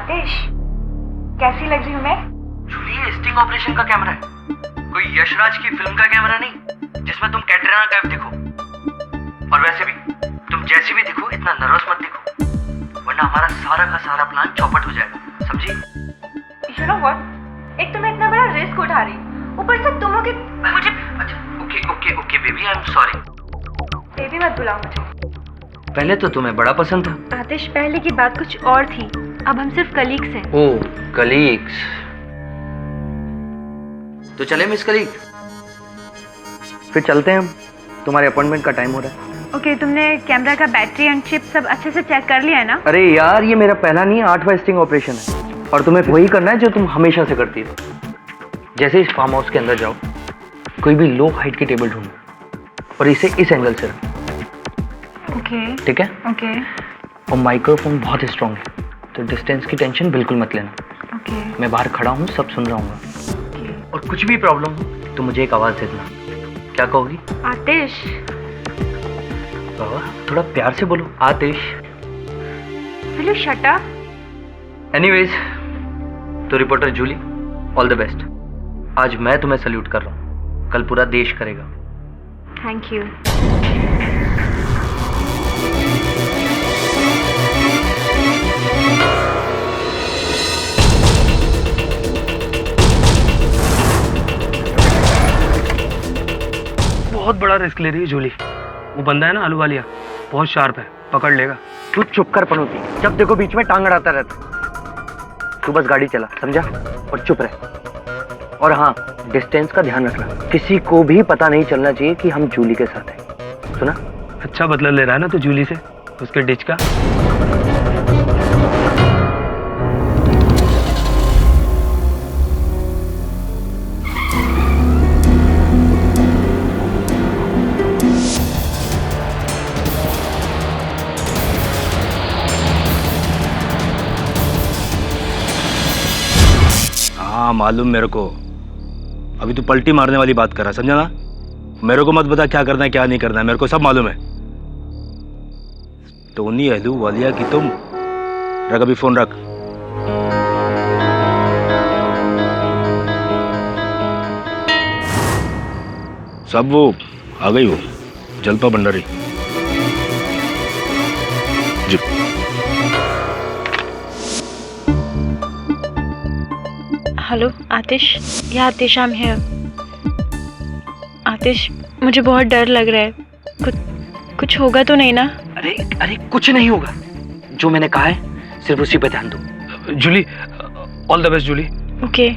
आतिश, कैसी लग रही हूँ मैं? जूली, ये स्टिंग ऑपरेशन का कैमरा है, कोई यशराज की फिल्म का कैमरा नहीं जिसमें तुम कैटरीना कैफ दिखो। और वैसे भी तुम जैसी भी दिखो इतना नर्वस मत दिखो, वरना हमारा सारा का सारा प्लान चौपट हो जाएगा, समझी? You know what? एक तो मैं इतना बड़ा रिस्क उठा रही, ऊपर से तुम लोग मुझे। अच्छा, okay baby, I am sorry. Baby मत बुलाओ मुझे। पहले तो तुम्हें बड़ा पसंद था। आतिश, पहले की बात कुछ और थी, अब हम सिर्फ कलीग्स हैं। ओह, कलीग्स। तो चले मिस कलीग, फिर चलते हैं हम, तुम्हारे अपॉइंटमेंट का टाइम हो रहा है। ओके, तुमने कैमरा का बैटरी एंड चिप सब अच्छे से चेक कर लिया है ना? अरे यार, ये मेरा पहला नहीं 8वां स्टिंग ऑपरेशन है, और तुम्हें वही करना है जो तुम हमेशा से करती हो। जैसे इस फार्म हाउस के अंदर जाओ, कोई भी लो हाइट की टेबल ढूंढो और इसे इस एंगल से रखो। ओके, ठीक है? ओके, और माइक्रोफोन बहुत स्ट्रॉन्ग है, तो डिस्टेंस की टेंशन बिल्कुल मत लेना। ओके, मैं बाहर खड़ा हूँ, सब सुन रहा हूँ, और कुछ भी प्रॉब्लम हो तो मुझे एक आवाज़ दे देना। क्या कहोगी? आतिश। बाबा, थोड़ा प्यार से बोलो, Aatish. Will you shut up? Anyways, तो reporter Julie, all the best. आज मैं तुम्हें सल्यूट कर रहा हूँ, कल पूरा देश करेगा। Thank you. बहुत बड़ा रिस्क ले रही है जूली। वो बंदा है ना आलू वालिया, बहुत शार्प है, पकड़ लेगा। तू चुप कर पनौती, जब देखो बीच में टांग अड़ाता रहता। तू बस गाड़ी चला, समझा? और चुप रह। और हाँ, डिस्टेंस का ध्यान रखना, किसी को भी पता नहीं चलना चाहिए कि हम जूली के साथ हैं, सुना? अच्छा बदला ले रहा है ना तू जूली से, उसके डिच का। हाँ मालूम मेरे को, अभी तू पलटी मारने वाली बात कर रहा, समझा ना? मेरे को मत बता क्या करना है क्या नहीं करना है, मेरे को सब मालूम है। टोनी आलू वालिया की तुम रख, अभी फोन रख। सब वो आ गई, वो जलपा भंडारी जी। हेलो आतिश, या आतिश, आई एम हियर। आतिश, मुझे बहुत डर लग रहा है, कुछ होगा तो नहीं ना? अरे कुछ नहीं होगा, जो मैंने कहा है सिर्फ उसी पे ध्यान दो। Julie, all the best Julie. Okay.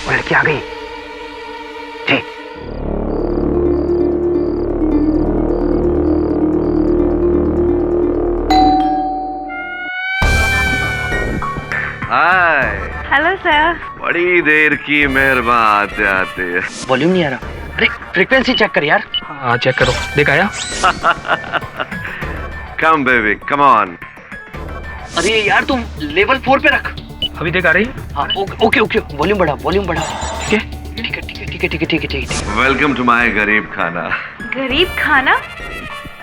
वो लड़की आ गई। जी। हाय। Hello sir. बड़ी देर की मेहरबान आते आते। वॉल्यूम नहीं आ रहा। अरे फ्रीक्वेंसी चेक कर यार। हाँ चेक करो, देख आया? Come baby, come on. अरे यार तुम लेवल 4 पे रख। अभी देख आ रही? हाँ ओके, वॉल्यूम बढ़ा। ठीक है। वेलकम टू माय गरीब खाना। गरीब खाना?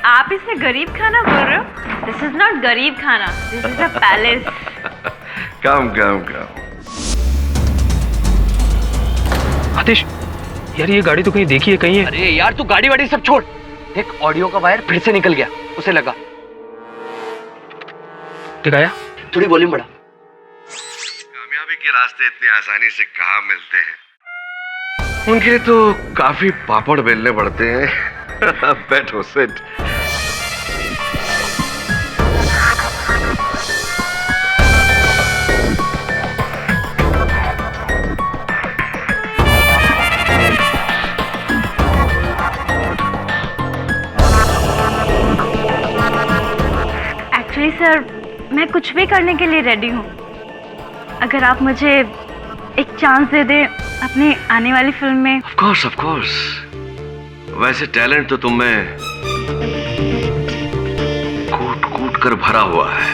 आप इसे गरीब खाना बोल रहे हो? दिस इज नॉट गरीब खाना, दिस इज अ पैलेस। कम। आतिश, यार ये गाड़ी तो कहीं देखी है, कहीं है? अरे यार तू गाड़ी वाड़ी सब छोड़, देख ऑडियो का वायर फिर से निकल गया, उसे लगा। दिखाया? थोड़ी वॉल्यूम बढ़ा। कामयाबी के रास्ते इतनी आसानी से कहाँ मिलते हैं, उनके लिए तो काफी पापड़ बेलने पड़ते हैं। बैठो, सिट। एक्चुअली सर, मैं कुछ भी करने के लिए रेडी हूँ, अगर आप मुझे एक चांस दे दें अपनी आने वाली फिल्म में। Of course. वैसे टैलेंट तो तुम में कूट कर भरा हुआ है।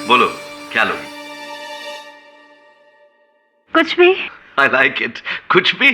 बोलो क्या लोगे? कुछ भी। आई लाइक इट, कुछ भी।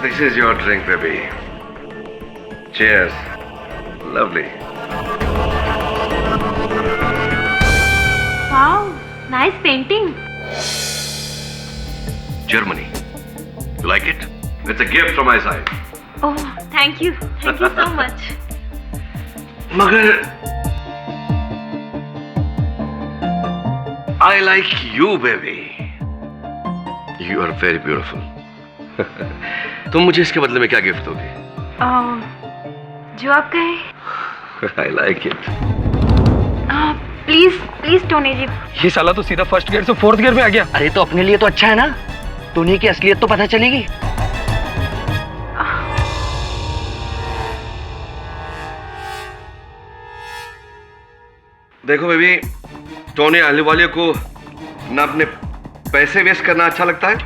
This is your drink, baby. Cheers. Lovely. Wow, nice painting. Germany. You like it? It's a gift from my side. Oh, thank you so much. मगर I like you, baby. You are very beautiful. तुम मुझे इसके बदले में क्या gift दोगे? जो आप कहें। I like it. Please Tony ji. ये साला तो सीधा फर्स्ट गियर से फोर्थ गियर में आ गया। अरे तो अपने लिए तो अच्छा है ना, टोनी की असलियत तो पता चलेगी। देखो बेबी, टोनी अहलूवालिया को ना अपने पैसे वेस्ट करना अच्छा लगता है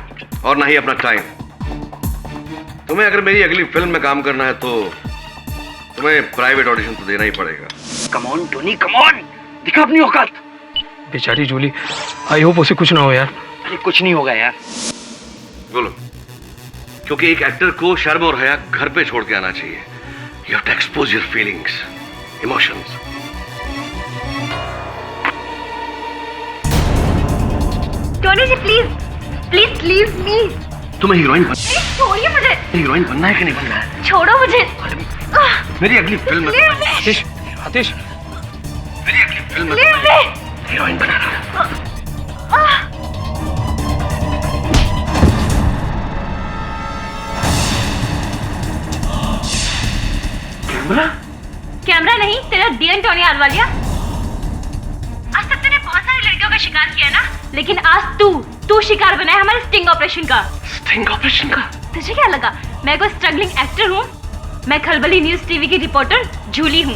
और ना ही अपना टाइम। तुम्हें अगर मेरी अगली फिल्म में काम करना है तो तुम्हें प्राइवेट ऑडिशन तो देना ही पड़ेगा। Come on Tony, come on, दिखा अपनी औकात। बेचारी जूली, आई होप उसे कुछ ना हो यार। अरे कुछ नहीं होगा यार। बोलो, क्योंकि एक एक्टर को शर्म और हया घर पे छोड़ के आना चाहिए। You have to expose your feelings, emotions. Tony ji please leave me. तुम्हें हीरोइन छोड़िए मुझे। हीरोइन बनना है कि नहीं बनना है? छोड़ो मुझे। मेरी अगली फिल्म में आतिश, आतिश, मेरी अगली फिल्म में लीव मी। हीरोइन बना रहा है। कैमरा नहीं, तेरा डीएन टोनी अहलूवालिया। आज तक तूने बहुत सारी लड़कियों का शिकार किया ना, लेकिन आज तू शिकार बना है हमारे स्टिंग ऑपरेशन का। स्टिंग ऑपरेशन का? तुझे क्या लगा मैं कोई स्ट्रगलिंग एक्टर हूँ? मैं खलबली न्यूज टीवी की रिपोर्टर जूली हूँ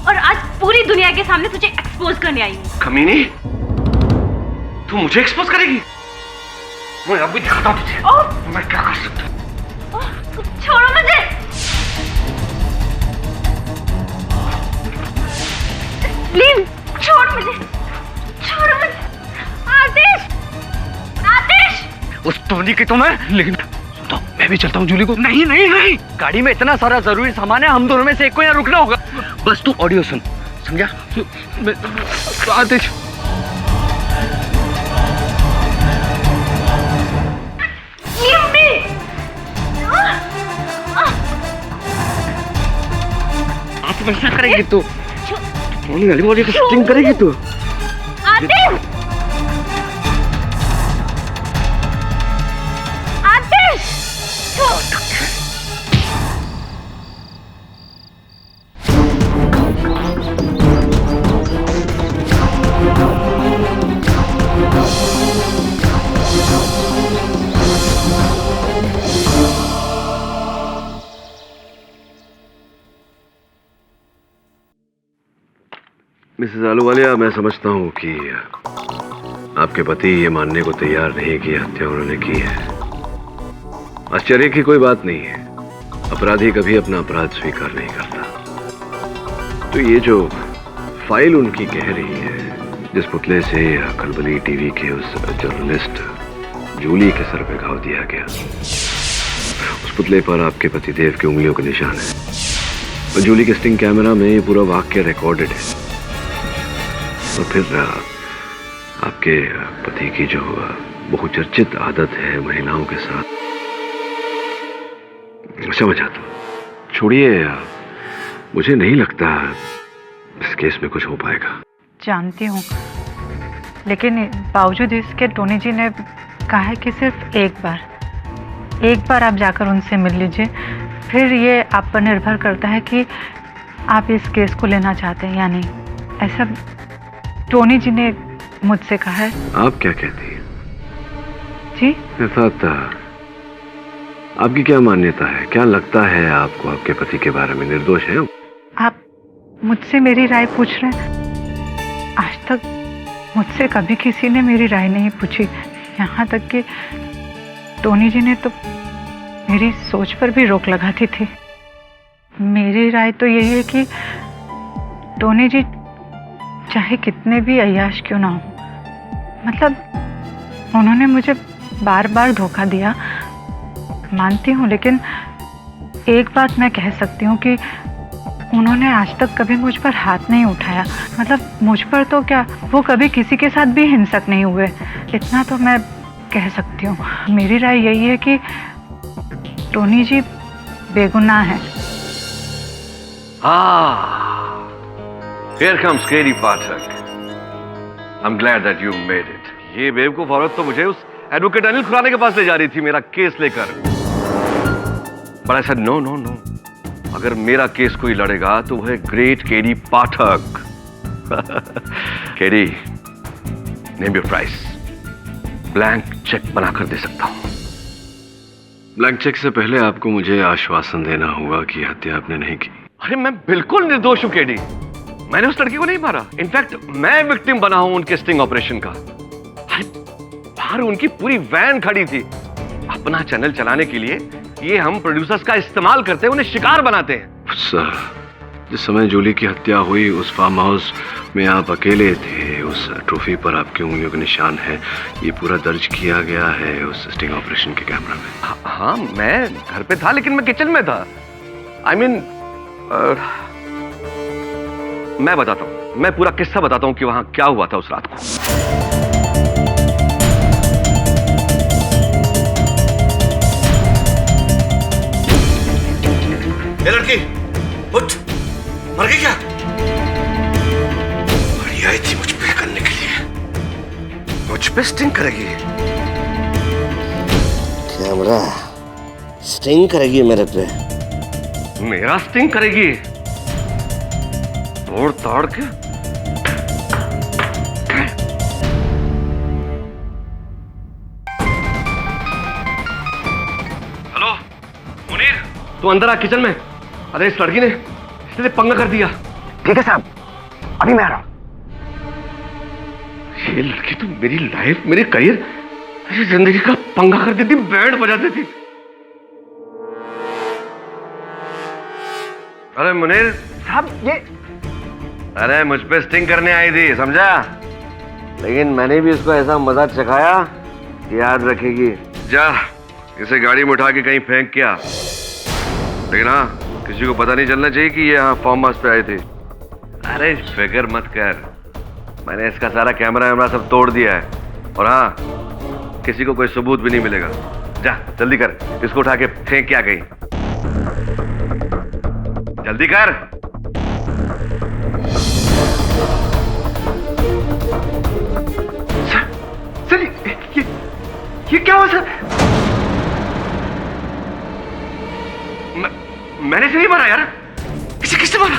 और आज पूरी दुनिया के सामने तुझे एक्सपोज करने आई हूँ। कमीनी, तू मुझे एक्सपोज करेगी? मैं अब भी दिखाता हूँ तुझे। मैं क्या कर सकता हूँ। छोड़ो मुझे। प्लीज छोड़ मुझे। आतिश। उस टोनी की तो मैं, लेकिन तो मैं भी चलता हूँ जूली को। नहीं, गाड़ी में इतना सारा जरूरी सामान है, हम दोनों में से एक को यहाँ रुकना होगा। बस तू ऑडियो सुन, समझा? आतिश, ऐसा करेगी तू? टोनी अहलूवालिया की स्टिंग करेगी तू? आतिश। मिसेस अहलूवालिया, मैं समझता हूँ कि आपके पति ये मानने को तैयार नहीं कि हत्या उन्होंने की है। आश्चर्य की कोई बात नहीं है, अपराधी कभी अपना अपराध स्वीकार नहीं करता। तो ये जो फाइल उनकी कह रही है, जिस पुतले से खलबली टीवी के उस जर्नलिस्ट जूली के सर पे घाव दिया गया, उस पुतले पर आपके पतिदेव की उंगलियों के निशान है और जूली के स्टिंग कैमरा में ये पूरा वाक्य रिकॉर्डेड है। तो फिर आपके पति की जो बहुचर्चित आदत है महिलाओं के साथ, समझ आता हूं। छोड़िए, मुझे नहीं लगता इस केस में कुछ हो पाएगा। जानती हूँ, लेकिन बावजूद इसके टोनी जी ने कहा है कि सिर्फ एक बार आप जाकर उनसे मिल लीजिए, फिर ये आप पर निर्भर करता है कि आप इस केस को लेना चाहते हैं या नहीं। ऐसा टोनी जी ने मुझसे कहा है। आप क्या कहती हैं? जी इफ़ात, आपकी क्या मान्यता है? क्या लगता है आपको आपके पति के बारे में? निर्दोष है? आप मुझसे मेरी राय पूछ रहे हैं? आज तक मुझसे कभी किसी ने मेरी राय नहीं पूछी। यहाँ तक कि टोनी जी ने तो मेरी सोच पर भी रोक लगाती थी। मेरी राय तो यही है कि टोनी जी चाहे कितने भी अय्याश क्यों ना हो, मतलब उन्होंने मुझे बार बार धोखा दिया, मानती हूँ, लेकिन एक बात मैं कह सकती हूँ कि उन्होंने आज तक कभी मुझ पर हाथ नहीं उठाया। मतलब मुझ पर तो क्या, वो कभी किसी के साथ भी हिंसक नहीं हुए, इतना तो मैं कह सकती हूँ। मेरी राय यही है कि टोनी जी बेगुनाह है। Here comes Katie Pathak. I'm glad that you made it. ये बेवकूफ औरत तो मुझे उस एडवोकेट अनिल खुराना के पास ले जा रही थी मेरा केस लेकर। But I said no, no, no. अगर मेरा केस कोई लड़ेगा तो वह है great KD Pathak. KD, name your price. Blank cheque बनाकर दे सकता हूं। ब्लैंक चेक से पहले आपको मुझे आश्वासन देना होगा कि हत्या आपने नहीं की। अरे मैं बिल्कुल निर्दोष हूं केडी। मैंने उस लड़की को नहीं मारा। इनफैक्ट मैं विक्टिम बना हूं उनके स्टिंग ऑपरेशन का। अरे बाहर उनकी पूरी वैन खड़ी थी। अपना चैनल चलाने के लिए ये हम प्रोड्यूसर्स का इस्तेमाल करते हैं, उन्हें शिकार बनाते हैं। सर, जिस समय जूली की हत्या हुई उस फार्म हाउस में आप अकेले थे। उस ट्रॉफी पर आपकी उंगलियों के निशान है। ये पूरा दर्ज किया गया है उस स्टिंग ऑपरेशन के कैमरा में। हाँ, मैं घर पे था लेकिन मैं किचन में था। आई मीन मैं बताता हूँ, मैं पूरा किस्सा बताता हूँ कि वहां क्या हुआ था उस रात को। ये लड़की उठ, मर गई क्या? बड़ी आई थी मुझ पे करने के लिए। मुझ पे स्टिंग करेगी। कैमरा स्टिंग करेगी मेरे पे? मेरा स्टिंग करेगी? तोड़ ताड़ के। हेलो मुनीर, तू अंदर आ किचन में। अरे इस लड़की ने इसने पंगा कर दिया। ठीक है साहब, अभी मैं आ रहा हूं। ये लड़की तो मेरी लाइफ, मेरी करियर, मेरी जिंदगी का पंगा कर देती, बैंड बजा देती। अरे मुनीर साहब, ये अरे मुझ पे स्टिंग करने आई थी, समझा? लेकिन मैंने भी उसको ऐसा मजा चखाया कि याद रखेगी। जा इसे गाड़ी में उठा के कहीं फेंक किया, लेकिन हाँ किसी को पता नहीं चलना चाहिए कि ये यहाँ फार्म हाउस पे आए थे। अरे फिक्र मत कर, मैंने इसका सारा कैमरा वैमरा सब तोड़ दिया है। और हाँ, किसी को कोई सबूत भी नहीं मिलेगा। जा जल्दी कर, इसको उठा के फेंक क्या कहीं। जल्दी कर। सर, ये क्या हुआ सर? मैंने इसे नहीं मारा यार। इसे किसने मारा?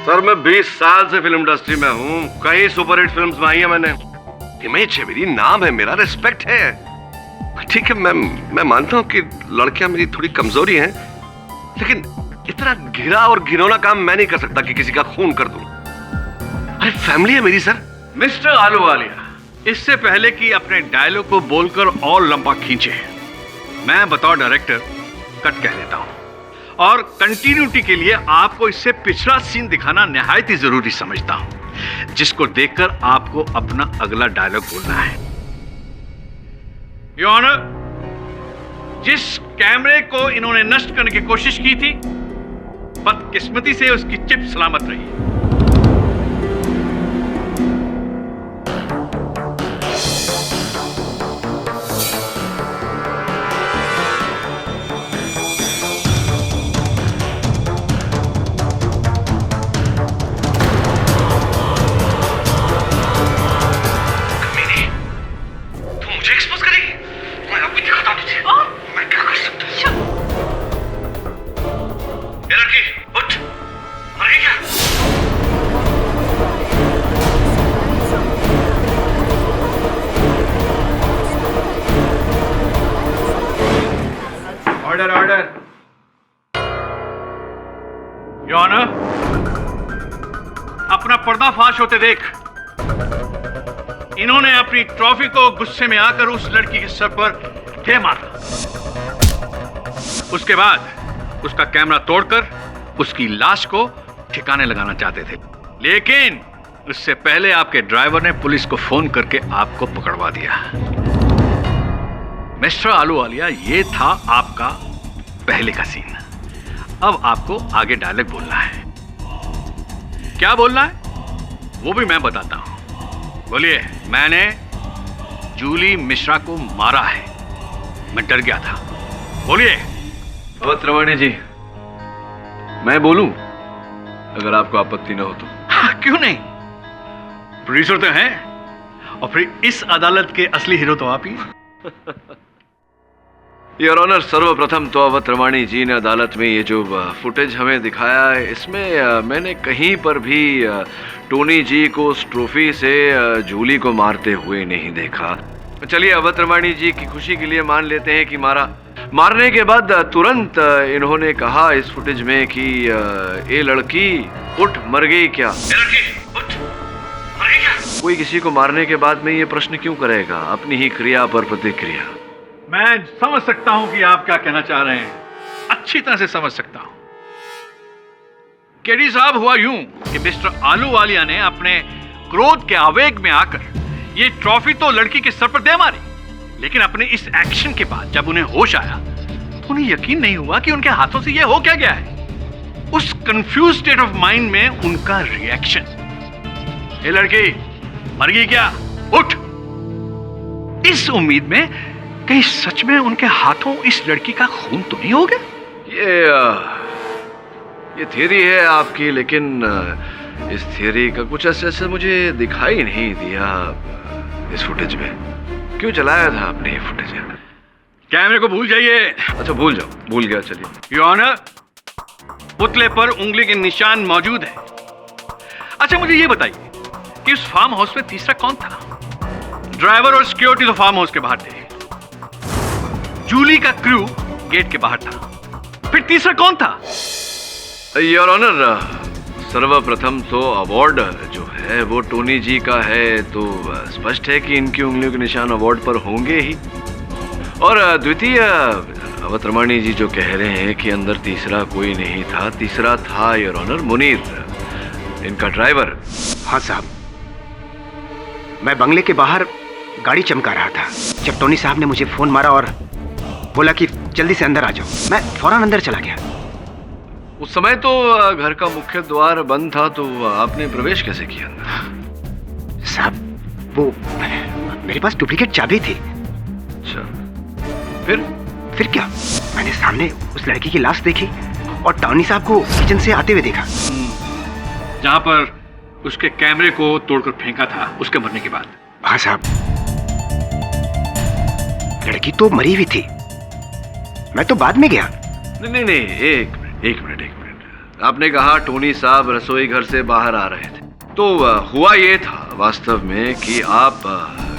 सर मैं 20 साल से फिल्म इंडस्ट्री में हूं, कई सुपरहिट फिल्म्स में आई है मैंने। इमेज है मेरी, नाम है मेरा, रिस्पेक्ट है। ठीक है, मैं मानता हूं कि लड़कियां मेरी थोड़ी कमजोरी हैं, लेकिन इतना घिरा और घिनौना काम मैं नहीं कर सकता कि किसी का खून कर दूं। अरे फैमिली है मेरी सर। मिस्टर आलूवालिया, इससे पहले कि अपने डायलॉग को बोलकर और लंबा खींचे, मैं बतौर डायरेक्टर कट कह देता हूं और कंटिन्यूटी के लिए आपको इससे पिछला सीन दिखाना निहायत ही जरूरी समझता हूं, जिसको देखकर आपको अपना अगला डायलॉग बोलना है। योर ऑनर, जिस कैमरे को इन्होंने नष्ट करने की कोशिश की थी, बदकिस्मती से उसकी चिप सलामत रही। उठ, मर गई क्या? Order order. योर ऑनर, अपना पर्दाफाश होते देख इन्होंने अपनी ट्रॉफी को गुस्से में आकर उस लड़की के सर पर दे मारा। उसके बाद उसका कैमरा तोड़कर उसकी लाश को ठिकाने लगाना चाहते थे, लेकिन उससे पहले आपके ड्राइवर ने पुलिस को फोन करके आपको पकड़वा दिया। मिस्टर आलूवालिया, ये था आपका पहले का सीन। अब आपको आगे डायलॉग बोलना है। क्या बोलना है वो भी मैं बताता हूं। बोलिए। मैंने जूली मिश्रा को मारा है, मैं डर गया था। बोलिए। अवध रवानी जी, मैं बोलूं अगर आपको आपत्ति न हो तो? क्यों नहीं, प्रोड्यूसर तो हैं, और फिर इस अदालत के असली हीरो तो आप ही। योर ऑनर, सर्वप्रथम तो अवध रवानी जी ने अदालत में ये जो फुटेज हमें दिखाया है, इसमें मैंने कहीं पर भी टोनी जी को उस ट्रॉफी से जूली को मारते हुए नहीं देखा। चलिए अवध रवानी जी की खुशी के लिए मान लेते हैं कि मारने के बाद तुरंत इन्होंने कहा इस फुटेज में कि ये लड़की उठ मर गई क्या? कोई किसी को मारने के बाद में ये प्रश्न क्यों करेगा? अपनी ही क्रिया पर प्रतिक्रिया। मैं समझ सकता हूं कि आप क्या कहना चाह रहे हैं, अच्छी तरह से समझ सकता हूं। केडी साहब, हुआ यूं कि मिस्टर आलूवालिया ने अपने क्रोध के आवेग में आकर ये ट्रॉफी तो लड़की के सर पर दे मारी, लेकिन अपने इस एक्शन के बाद जब उन्हें होश आया तो उन्हें यकीन नहीं हुआ कि उनके हाथों से ये हो क्या गया है। उस कंफ्यूज स्टेट ऑफ माइंड में उनका रिएक्शन, ये लड़की मर गई क्या, उठ, इस उम्मीद में कहीं सच में उनके हाथों इस लड़की का खून तो नहीं हो गया। ये थियरी है आपकी, लेकिन इस थियरी का कुछ ऐसे मुझे दिखाई नहीं दिया इस फुटेज में। क्यों चलाया था आपने ये फुटेज? कैमरे को भूल जाइए। अच्छा भूल जाओ, भूल गया। चलिए। योर ऑनर, पुतले पर उंगली के निशान मौजूद है। अच्छा मुझे ये बताइए कि उस फार्म हाउस में तीसरा कौन था? ड्राइवर और सिक्योरिटी तो फार्म हाउस के बाहर थे, जूली का क्रू गेट के बाहर था, फिर तीसरा कौन था? योर ऑनर, सर्वप्रथम तो अवार्ड जो है वो टोनी जी का है, तो स्पष्ट है कि इनकी उंगलियों के निशान अवार्ड पर होंगे ही। और द्वितीय, अवध रवानी जी जो कह रहे हैं कि अंदर तीसरा कोई नहीं था, तीसरा था योर ऑनर मुनीर, इनका ड्राइवर। हाँ साहब, मैं बंगले के बाहर गाड़ी चमका रहा था जब टोनी साहब ने मुझे फोन मारा और बोला कि जल्दी से अंदर आ जाओ। मैं फौरन अंदर चला गया। उस समय तो घर का मुख्य द्वार बंद था, तो आपने प्रवेश कैसे किया अंदर? साहब, वो मेरे पास डुप्लीकेट चाबी थी। अच्छा, फिर क्या? मैंने सामने उस लड़की की लाश देखी और टोनी साहब को किचन से आते हुए देखा। जहां पर उसके कैमरे को तोड़कर फेंका था उसके मरने के बाद। हाँ साहब, लड़की तो मरी हुई थी, मैं तो बाद में गया। नहीं, एक मिनट। आपने कहा टोनी साहब रसोई घर से बाहर आ रहे थे, तो हुआ ये था वास्तव में कि आप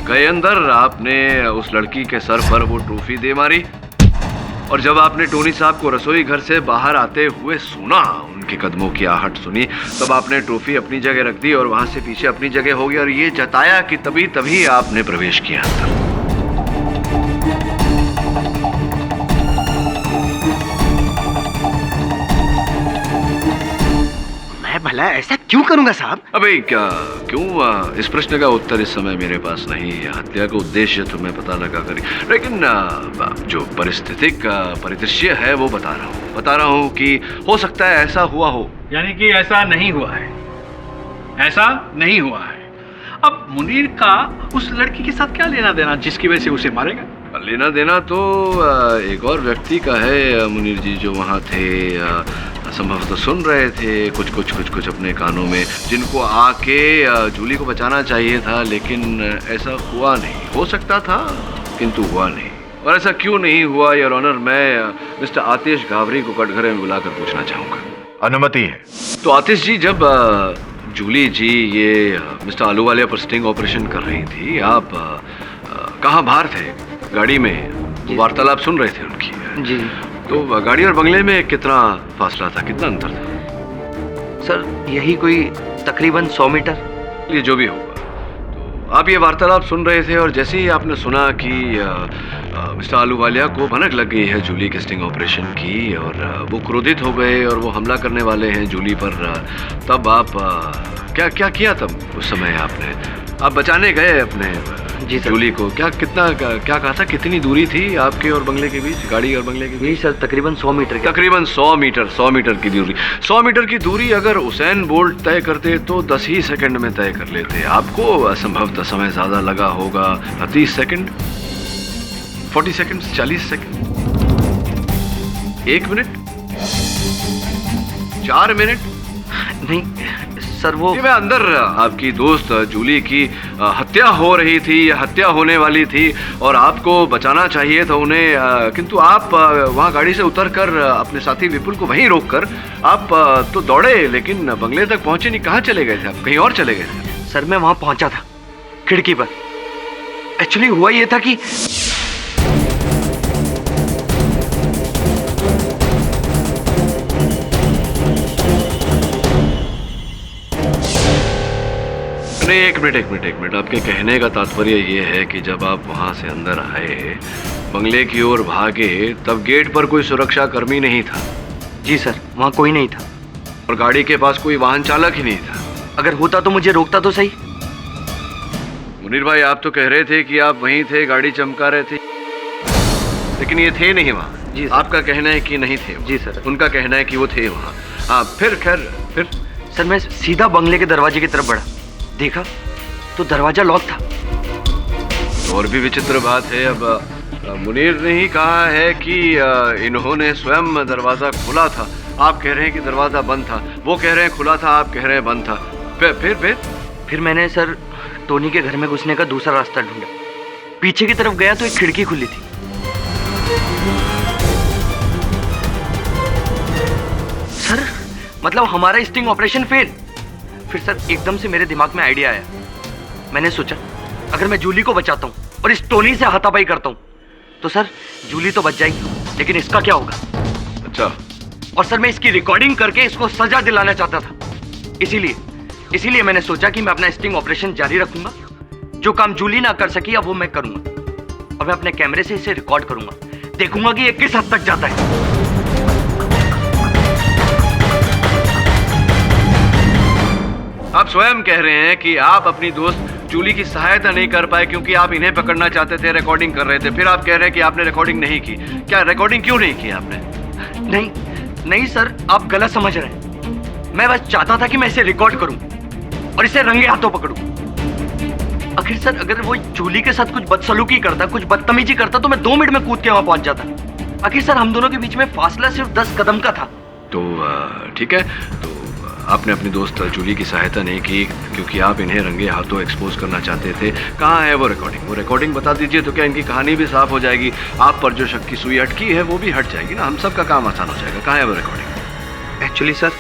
गए अंदर, आपने उस लड़की के सर पर वो ट्रॉफी दे मारी, और जब आपने टोनी साहब को रसोई घर से बाहर आते हुए सुना, उनके कदमों की आहट सुनी, तब आपने ट्रॉफी अपनी जगह रख दी और वहां से पीछे अपनी जगह हो गई और ये जताया कि तभी आपने प्रवेश किया अंदर। भला ऐसा क्यों करूंगा साहब? अबे क्यों? इस प्रश्न का उत्तर इस समय मेरे पास नहीं है। हत्या का उद्देश्य तो मैं पता लगा कर, लेकिन जो परिस्थितिक परिदृश्य है वो बता रहा हूँ कि हो सकता है ऐसा हुआ हो। यानी कि ऐसा नहीं हुआ है? ऐसा नहीं हुआ है। अब मुनीर का उस लड़की के साथ क्या लेना देना जिसकी वजह से उसे मारेगा? लेना देना तो एक और व्यक्ति का है मुनीर जी, जो वहाँ थे, संभवतः सुन रहे थे कुछ अपने कानों में, जिनको आके जूली को बचाना चाहिए था, लेकिन ऐसा हुआ नहीं। हो सकता था किंतु हुआ नहीं। और ऐसा क्यों नहीं हुआ योर ऑनर, मैं मिस्टर आतिश गावरी को कटघरे में बुलाकर पूछना चाहूंगा। अनुमति है। तो आतिश जी, जब जूली जी ये मिस्टर आलूवालिया पर स्टिंग ऑपरेशन कर रही थी, आप कहाँ बाहर थे? गाड़ी में वार्तालाप सुन रहे थे उनकी? जी। तो गाड़ी और बंगले में कितना फासला था, कितना अंतर था? सर यही कोई तकरीबन 100 मीटर। ये जो भी होगा, तो आप ये वार्तालाप सुन रहे थे और जैसे ही आपने सुना कि मिस्टर आलूवालिया को भनक लग गई है जूली के स्टिंग ऑपरेशन की और वो क्रोधित हो गए और वो हमला करने वाले हैं जूली पर, तब आप क्या क्या किया तब उस समय आपने? आप बचाने गए अपने जी सर। जूली को। क्या कहा था, कितनी दूरी थी आपके और बंगले के बीच, गाड़ी और बंगले के बीच? यही सर तकरीबन 100 मीटर। तकरीबन 100 मीटर की दूरी। 100 मीटर की दूरी अगर उसैन बोल्ट तय करते तो 10 ही सेकंड में तय कर लेते। आपको असंभवतः समय ज्यादा लगा होगा, 30 second, 40 second, 40 second, 1 minute, 4 minute? नहीं सर, वो मैं अंदर आपकी दोस्त जूली की हत्या हो रही थी या हत्या होने वाली थी और आपको बचाना चाहिए था उन्हें, किंतु आप वहां गाड़ी से उतरकर अपने साथी विपुल को वहीं रोककर आप तो दौड़े, लेकिन बंगले तक पहुंचे नहीं। कहाँ चले गए थे आप? कहीं और चले गए थे? सर मैं वहां पहुंचा था खिड़की पर। एक्चुअली हुआ ये था कि नहीं, एक मिनट। आपके कहने का तात्पर्य ये है कि जब आप वहां से अंदर आए, बंगले की ओर भागे, तब गेट पर कोई सुरक्षा कर्मी नहीं था? जी सर, वहां कोई नहीं था। और गाड़ी के पास कोई वाहन चालक ही नहीं था? अगर होता तो मुझे रोकता तो सही। मुनीर भाई, आप तो कह रहे थे कि आप वहीं थे, गाड़ी चमका रहे थे, लेकिन ये थे नहीं वहाँ। जी सर। आपका कहना है कि नहीं थे? जी सर। उनका कहना है कि वो थे वहाँ। हाँ, फिर सर मैं सीधा बंगले के दरवाजे की तरफ बढ़ा, देखा तो दरवाजा लॉक था। और भी विचित्र बात है, अब मुनीर ने ही कहा है कि इन्होंने स्वयं दरवाजा खोला था। आप कह रहे हैं कि दरवाजा बंद था, वो कह रहे हैं खुला था, आप कह रहे हैं बंद था। फिर मैंने सर टोनी के घर में घुसने का दूसरा रास्ता ढूंढा। पीछे की तरफ गया तो एक खिड़की खुली थी। सर मतलब हमारा स्टिंग ऑपरेशन फेल। फिर सर एकदम से मेरे दिमाग में आइडिया आया। मैंने सोचा अगर मैं जूली को बचाता हूँ और इस टोनी से हाथापाई करता हूँ तो सर जूली तो बच जाएगी, लेकिन इसका क्या होगा? अच्छा। और सर मैं इसकी रिकॉर्डिंग करके इसको सजा दिलाना चाहता था। इसीलिए मैंने सोचा कि मैं अपना स्टिंग ऑपरेशन जारी रखूंगा। जो काम जूली ना कर सकी अब वो मैं करूंगा, और मैं अपने कैमरे से इसे रिकॉर्ड करूंगा। देखूंगा कि ये किस हद तक जाता है। आप स्वयं कह रहे हैं कि आप अपनी दोस्त जूली की सहायता नहीं कर पाए क्योंकि आप इन्हें पकड़ना चाहते थे, रिकॉर्डिंग कर रहे थे। फिर आप कह रहे हैं कि आपने रिकॉर्डिंग नहीं की। क्या रिकॉर्डिंग क्यों नहीं की आपने? नहीं सर, आप गलत समझ रहे हैं। मैं बस चाहता था कि मैं इसे रिकॉर्ड करूं और इसे रंगे हाथों पकड़ूं। आखिर सर अगर वो जूली के साथ कुछ बदसलूकी करता, कुछ बदतमीजी करता तो मैं 2 मिनट में कूद के वहां पहुंच जाता। आखिर सर हम दोनों के बीच में फासला सिर्फ 10 कदम का था। तो ठीक है, तो आपने अपनी दोस्त जूली की सहायता नहीं की क्योंकि आप इन्हें रंगे हाथों एक्सपोज करना चाहते थे। कहाँ है वो रिकॉर्डिंग? वो रिकॉर्डिंग बता दीजिए तो क्या इनकी कहानी भी साफ हो जाएगी। आप पर जो शक की सुई अटकी है वो भी हट जाएगी ना, हम सबका काम आसान हो जाएगा। कहाँ है वो रिकॉर्डिंग? एक्चुअली सर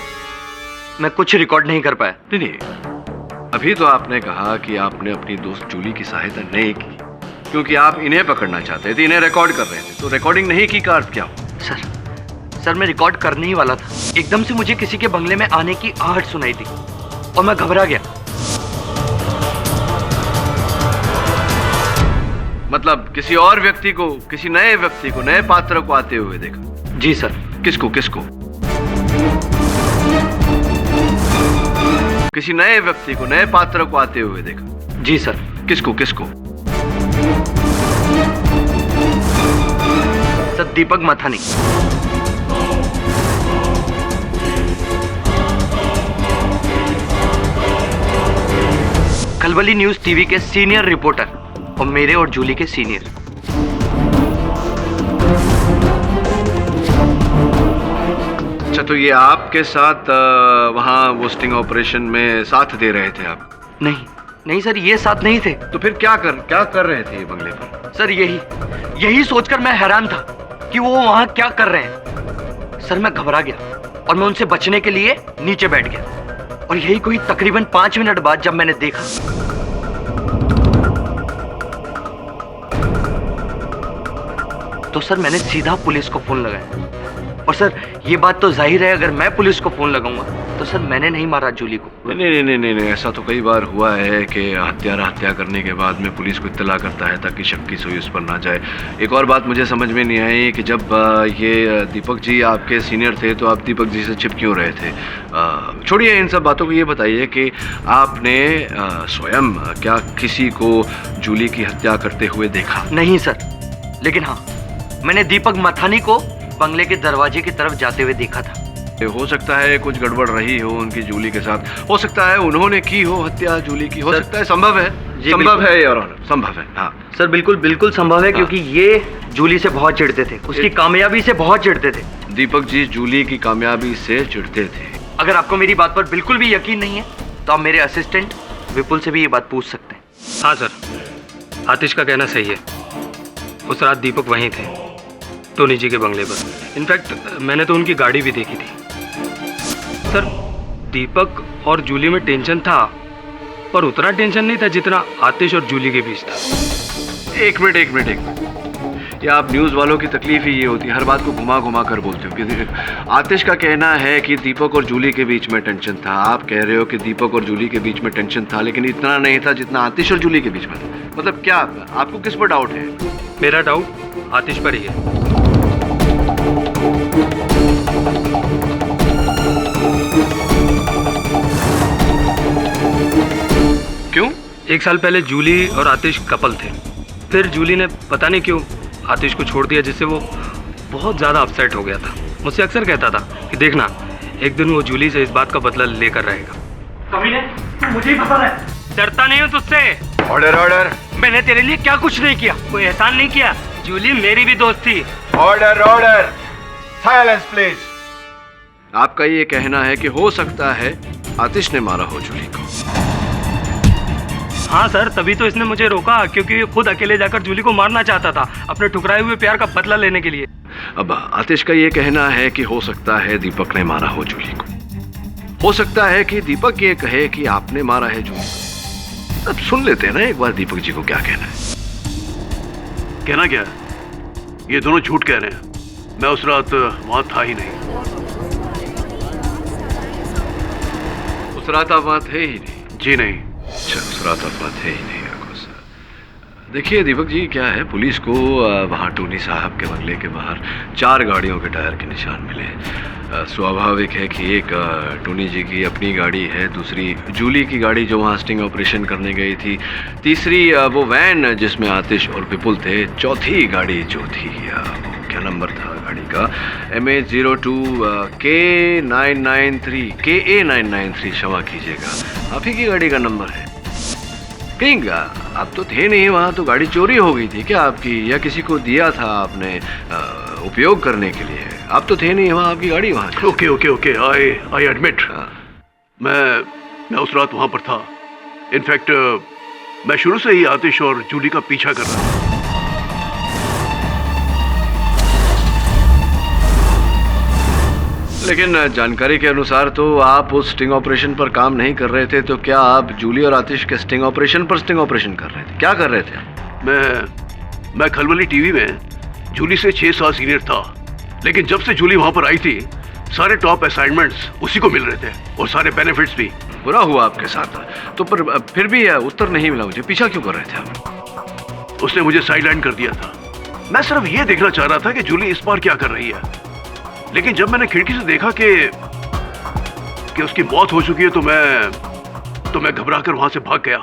मैं कुछ रिकॉर्ड नहीं कर पाया। नहीं, अभी तो आपने कहा कि आपने अपनी दोस्त जूली की सहायता नहीं की क्योंकि आप इन्हें पकड़ना चाहते थे, इन्हें रिकॉर्ड कर रहे थे। तो रिकॉर्डिंग नहीं की का अर्थ क्या हो? सर मैं रिकॉर्ड करने ही वाला था। एकदम से मुझे किसी के बंगले में आने की आहट सुनाई दी और मैं घबरा गया। मतलब किसी और व्यक्ति को, किसी नए व्यक्ति को, नए पात्र को आते हुए देखा? जी सर। किसको? किसी नए व्यक्ति को, नए पात्र को आते हुए देखा? जी सर। किसको? सर दीपक मथानी। खलबली न्यूज टीवी के सीनियर रिपोर्टर और मेरे और जूली के सीनियर। अच्छा, तो ये आपके साथ वहाँ वो स्टिंग ऑपरेशन में साथ दे रहे थे आप? नहीं सर, ये साथ नहीं थे। तो फिर क्या कर रहे थे ये बंगले पर? सर यही सोचकर मैं हैरान था कि वो वहां क्या कर रहे हैं। सर मैं घबरा गया और मैं उनसे बचने के लिए नीचे बैठ गया। और यही कोई तकरीबन 5 मिनट बाद जब मैंने देखा तो तो सर मैंने सीधा पुलिस को फोन लगाया। और सर ये बात तो जाहिर है, अगर मैं पुलिस को फोन लगाऊंगा तो सर मैंने नहीं मारा जूली को। नहीं, ऐसा तो कई बार हुआ है कि हत्यारा हत्या करने के बाद में पुलिस को इत्तला करता है ताकि शक की सुई उस पर ना जाए। एक और बात मुझे समझ में नहीं आई कि जब ये दीपक जी आपके सीनियर थे तो आप दीपक जी से छिप क्यों रहे थे? छोड़िए इन सब बातों को, ये बताइए कि आपने स्वयं क्या किसी को जूली की हत्या करते हुए देखा? नहीं सर, लेकिन हाँ, मैंने दीपक मथानी को बंगले के दरवाजे की तरफ जाते हुए देखा था। हो सकता है कुछ गड़बड़ रही हो उनकी जूली के साथ, हो सकता है उन्होंने की हो हत्या जूली की, हो सकता है, संभव है, संभव है योर ऑनर, संभव है। हाँ सर बिल्कुल संभव है, क्योंकि ये जूली से बहुत चिढ़ते थे, उसकी कामयाबी से बहुत चिढ़ते थे। दीपक जी जूली की कामयाबी से चिढ़ते थे। अगर आपको मेरी बात पर बिल्कुल भी यकीन नहीं है तो आप मेरे असिस्टेंट विपुल से भी ये बात पूछ सकते हैं। हाँ सर, आतिश का कहना सही है। उस रात दीपक वहीं थे, टोनी जी के बंगले पर। इनफैक्ट मैंने तो उनकी गाड़ी भी देखी थी। सर दीपक और जूली में टेंशन था, पर उतना टेंशन नहीं था जितना आतिश और जूली के बीच था। एक मिनट, या आप न्यूज़ वालों की तकलीफ ही ये होती है, हर बात को घुमा कर बोलते हो। कि आतिश का कहना है कि दीपक और जूली के बीच में टेंशन था, आप कह रहे हो कि दीपक और जूली के बीच में टेंशन था, लेकिन इतना नहीं था जितना आतिश और जूली के बीच में था। मतलब क्या आपको किस पर डाउट है? मेरा डाउट आतिश पर ही है। क्यों? एक साल पहले जूली और आतिश कपल थे, फिर जूली ने पता नहीं क्यों आतिश को छोड़ दिया, जिससे वो बहुत ज़्यादा अपसेट हो गया था। मुझसे अक्सर कहता था कि देखना एक दिन वो जूली से इस बात का बदला लेकर रहेगा। कमीने, मुझे ही पता है। डरता नहीं हूँ तुझसे। ऑर्डर। मैंने तेरे लिए क्या कुछ नहीं किया, कोई एहसान नहीं किया। जूली मेरी भी दोस्त थी। ऑर्डर। Silence please. आपका ये कहना है कि हो सकता है आतिश ने मारा हो जूली को? हाँ सर, तभी तो इसने मुझे रोका, क्योंकि खुद अकेले जाकर जूली को मारना चाहता था, अपने ठुकराए हुए प्यार का बदला लेने के लिए। अब आतिश का ये कहना है कि हो सकता है दीपक ने मारा हो जूली को, हो सकता है कि दीपक ये कहे कि आपने मारा है जूली को। अब सुन लेते हैं ना एक बार दीपक जी को क्या कहना है। कहना क्या? ये दोनों झूठ कह रहे हैं। मैं उस रात वहां था ही नहीं। उस रात आप वहां थे ही नहीं? जी नहीं। अच्छा, उस रात आप वहां थे ही नहीं। देखिए दीपक जी, क्या है, पुलिस को वहाँ टोनी साहब के बंगले के बाहर 4 गाड़ियों के टायर के निशान मिले। स्वाभाविक है कि एक टोनी जी की अपनी गाड़ी है, दूसरी जूली की गाड़ी जो वहाँ स्टिंग ऑपरेशन करने गई थी, तीसरी वो वैन जिसमें आतिश और विपुल थे, चौथी गाड़ी जो थी क्या नंबर था गाड़ी का? MH02 KA993 क्षमा कीजिएगा, आप ही की गाड़ी का नंबर है। कहीं आप तो थे नहीं वहाँ, तो गाड़ी चोरी हो गई थी क्या आपकी, या किसी को दिया था आपने उपयोग करने के लिए? आप तो थे नहीं वहाँ, आपकी गाड़ी वहाँ। Okay I admit. मैं उस रात वहाँ पर था। इनफैक्ट मैं शुरू से ही आतिश और जूली का पीछा कर रहा था। लेकिन जानकारी के अनुसार तो आप उस स्टिंग ऑपरेशन पर काम नहीं कर रहे थे, तो क्या आप जूली और आतिश के स्टिंग ऑपरेशन कर रहे थे? क्या कर रहे थे? मैं खलबली टीवी में जूली से 6 साल सीनियर था, लेकिन जब से जूली वहां पर आई थी सारे टॉप असाइनमेंट्स उसी को मिल रहे थे और सारे बेनिफिट्स भी। बुरा हुआ आपके साथ तो, पर फिर भी उत्तर नहीं मिला मुझे, पीछा क्यों कर रहे थे आप? उसने मुझे साइडलाइन कर दिया था। मैं सिर्फ ये देखना चाह रहा था कि जूली इस बार क्या कर रही है, लेकिन जब मैंने खिड़की से देखा कि उसकी मौत हो चुकी है तो मैं घबराकर वहां से भाग गया।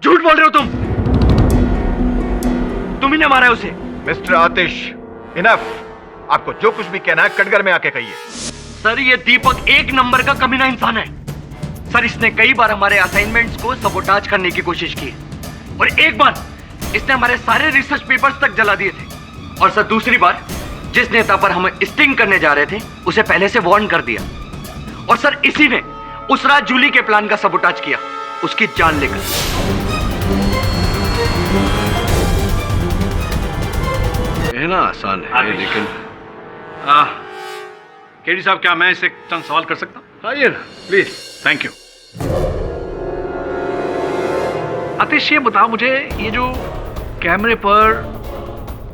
झूठ बोल रहे हो तुम ही ने मारा है उसे। मिस्टर आतिश, इनफ। आपको जो कुछ भी कहना है कटघर में आके कहिए। सर ये दीपक एक नंबर का कमीना इंसान है। सर इसने कई बार हमारे असाइनमेंट्स को सबोटाज करने की कोशिश की, और एक बार इसने हमारे सारे रिसर्च पेपर्स तक जला दिए थे, और सर दूसरी बार जिस नेता पर हम स्टिंग करने जा रहे थे उसे पहले से वार्न कर दिया, और सर इसी ने उस रात जूली के प्लान का सबोटाज किया, उसकी जान लेकर। कहना आसान है, लेकिन केडी साहब, क्या मैं इससे चंद सवाल कर सकता हूँ? आइए प्लीज। Thank you. आतिश, ये बताओ मुझे, ये जो कैमरे पर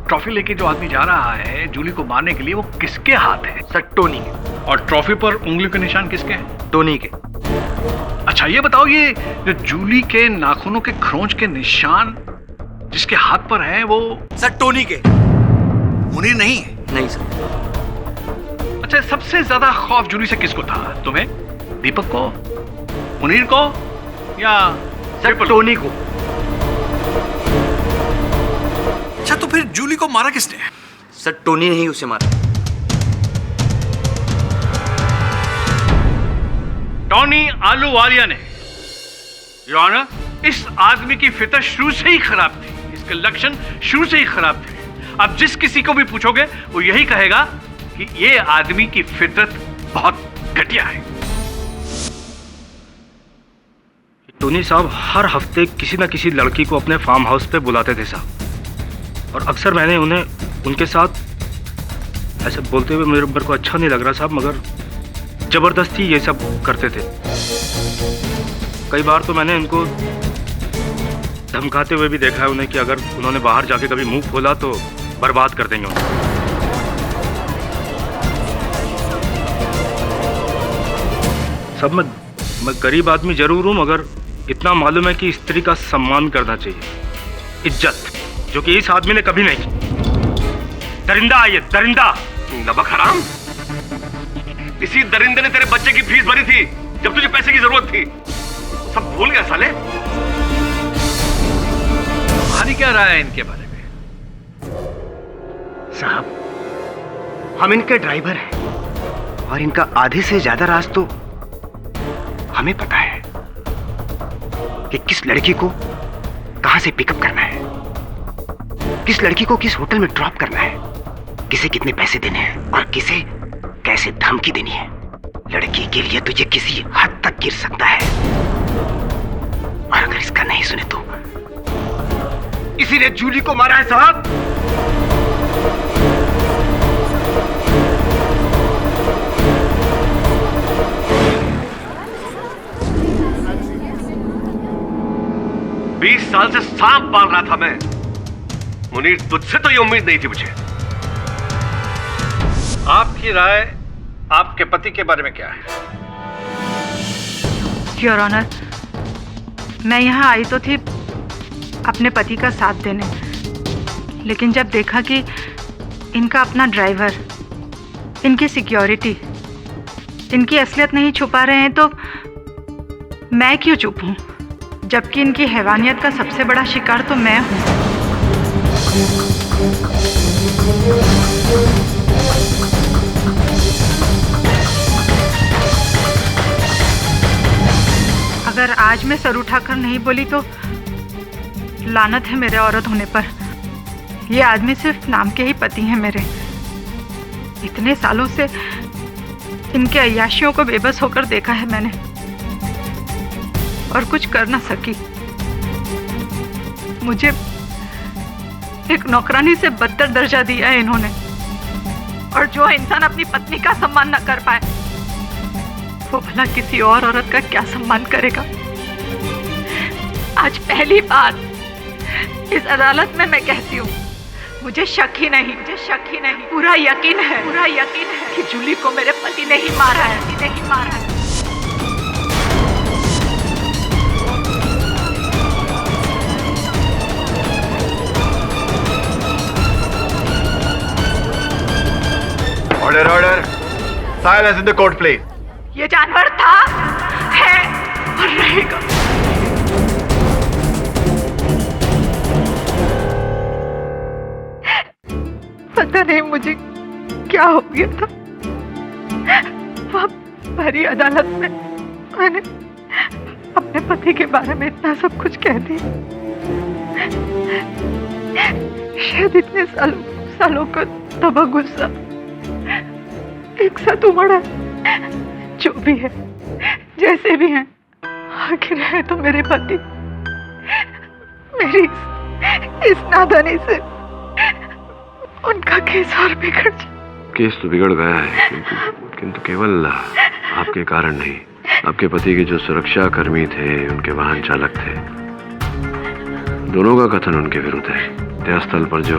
ट्रॉफी लेके जो आदमी जा रहा है जूली को मारने के लिए, वो किसके हाथ है? सर टोनी के। और ट्रॉफी पर उंगली के निशान किसके हैं? टोनी के। अच्छा ये बताओ, ये जो जूली के नाखूनों के खरोंच के निशान जिसके हाथ पर है वो? सर टोनी के। मुनीर नहीं है? नहीं सर। अच्छा, सबसे ज्यादा खौफ जूली से किसको था? तुम्हें, दीपक को, मुनीर को, या सर टोनी को। अच्छा, तो फिर जूली को मारा किसने? सर टोनी ने ही उसे मारा। टोनी आलूवालिया ने। योर ऑनर, इस आदमी की फितरत शुरू से ही खराब थी, इसके लक्षण शुरू से ही खराब थे। अब जिस किसी को भी पूछोगे वो यही कहेगा कि ये आदमी की फितरत बहुत घटिया है। टोनी साहब हर हफ्ते किसी न किसी लड़की को अपने फार्म हाउस पे बुलाते थे साहब, और अक्सर मैंने उन्हें उनके साथ ऐसे बोलते हुए मेरे को अच्छा नहीं लग रहा साहब, मगर जबरदस्ती ये सब करते थे। कई बार तो मैंने इनको धमकाते हुए भी देखा है उन्हें कि अगर उन्होंने बाहर जाके कभी मुंह खोला तो बर्बाद कर देंगे उन्हें। सब मैं गरीब आदमी जरूर हूं, मगर इतना मालूम है कि स्त्री का सम्मान करना चाहिए, इज्जत, जो कि इस आदमी ने कभी नहीं की। दरिंदा है ये, दरिंदा। नमक हराम, इसी दरिंदे ने तेरे बच्चे की फीस भरी थी जब तुझे पैसे की जरूरत थी। सब भूल गया साले। तुम्हारी क्या राय है इनके बारे में? साहब, हम इनके ड्राइवर हैं और इनका आधे से ज्यादा राज तो हमें पता है कि किस लड़की को कहां से पिकअप करना है, किस लड़की को किस होटल में ड्रॉप करना है, किसे कितने पैसे देने हैं और किसे कैसे धमकी देनी है। लड़की के लिए तुझे किसी हद तक गिर सकता है, और अगर इसका नहीं सुने तो इसी ने जूली को मारा है साहब। बीस साल से सांप पाल रहा था मैं मुनीर, तुझसे तो ये उम्मीद नहीं थी मुझे। आपकी राय आपके पति के बारे में क्या है? योर ऑनर, मैं यहाँ आई तो थी अपने पति का साथ देने, लेकिन जब देखा कि इनका अपना ड्राइवर, इनकी सिक्योरिटी, इनकी असलियत नहीं छुपा रहे हैं, तो मैं क्यों चुप हूँ, जबकि इनकी हैवानियत का सबसे बड़ा शिकार तो मैं हूँ। अगर आज मैं सर उठाकर नहीं बोली तो लानत है मेरे औरत होने पर। ये आदमी सिर्फ नाम के ही पति हैं मेरे। इतने सालों से इनके अय्याशियों को बेबस होकर देखा है मैंने, और कुछ कर ना सकी। मुझे एक नौकरानी से बदतर दर्जा दिया है इन्होंने, और जो इंसान अपनी पत्नी का सम्मान न कर पाए वो भला किसी और औरत का क्या सम्मान करेगा। आज पहली बार इस अदालत में मैं कहती हूँ, मुझे शक ही नहीं, पूरा यकीन है कि जूली को मेरे पति ने ही मारा है। Order, silence in the court please. ये जानवर था, है और रहेगा। पता नहीं मुझे क्या हो गया था, वहाँ भरी अदालत में मैंने अपने पति के बारे में इतना सब कुछ कह दिया। शायद इतने सालों का दबा गुस्सा एक साथ उमड़ा। जो भी है, जैसे भी हैं, आखिर है तो मेरे पति। मेरी इस नादानी से उनका केस और बिगड़ जाए। केस तो बिगड़ गया है, किंतु केवल आपके कारण नहीं। आपके पति के जो सुरक्षा कर्मी थे, उनके वाहन चालक थे, दोनों का कथन उनके विरुद्ध है। हत्यास्थल पर जो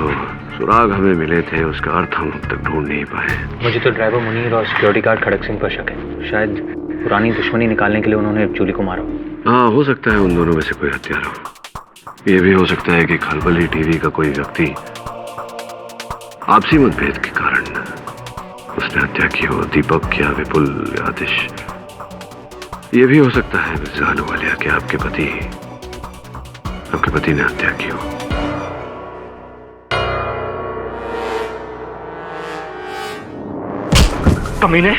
सुराग हमें मिले थे उसका अर्थ हम अब तक ढूंढ नहीं पाए। मुझे तो ड्राइवर मुनीर और सिक्योरिटी गार्ड खड़क सिंह पर शक है। शायद पुरानी दुश्मनी निकालने के लिए उन्होंने जूली को मारा। हाँ, हो सकता है उन दोनों में से कोई हत्यारा हो। ये भी हो सकता है कि खलबली टीवी का कोई व्यक्ति आपसी मतभेद के कारण उसने हत्या की हो। दीपक या विपुल या आतिश। ये भी हो सकता है मिर्जा अहलूवालिया कि आपके पति ने हत्या की हो। कमीने,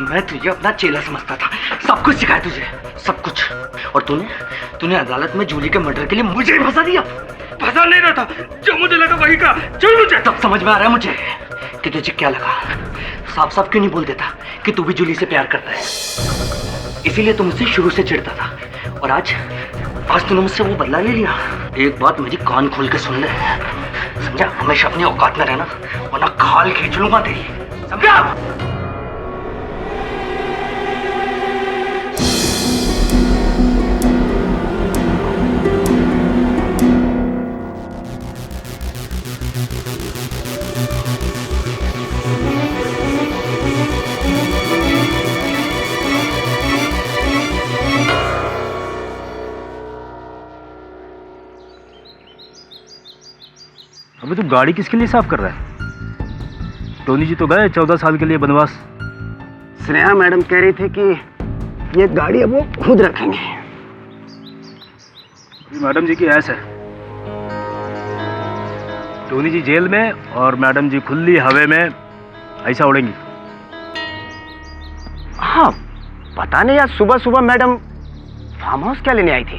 मैं तुझे अपना चेला समझता था। सब कुछ सिखाया तुझे, सब कुछ। और तूने अदालत में जूली के मर्डर के लिए मुझे ही फंसा दिया। फंसा नहीं रहा था, जो मुझे लगा वही का। चल मुझे तब समझ में आ रहा है मुझे कि तुझे क्या लगा। साफ साफ क्यों नहीं बोल देता कि तू भी जूली से प्यार करता है। इसीलिए तू मुझसे शुरू से चिढ़ता था। और आज तूने मुझसे वो बदला ले लिया। एक बात मेरी कान खोल के सुन ले, समझा? हमेशा अपनी औकात में रहना, वरना खाल खींच लूंगा तेरी, समझा? अबे तू गाड़ी किसके लिए साफ कर रहा है? टोनी जी तो गए 14 साल के लिए बनवास। स्नेहा मैडम कह रही थी कि ये गाड़ी अब वो खुद रखेंगे। मैडम जी की ऐसा है, टोनी जी जेल में और मैडम जी खुली हवा में ऐसा उड़ेंगी। हाँ, पता नहीं आज सुबह सुबह मैडम फार्म हाउस क्या लेने आई थी।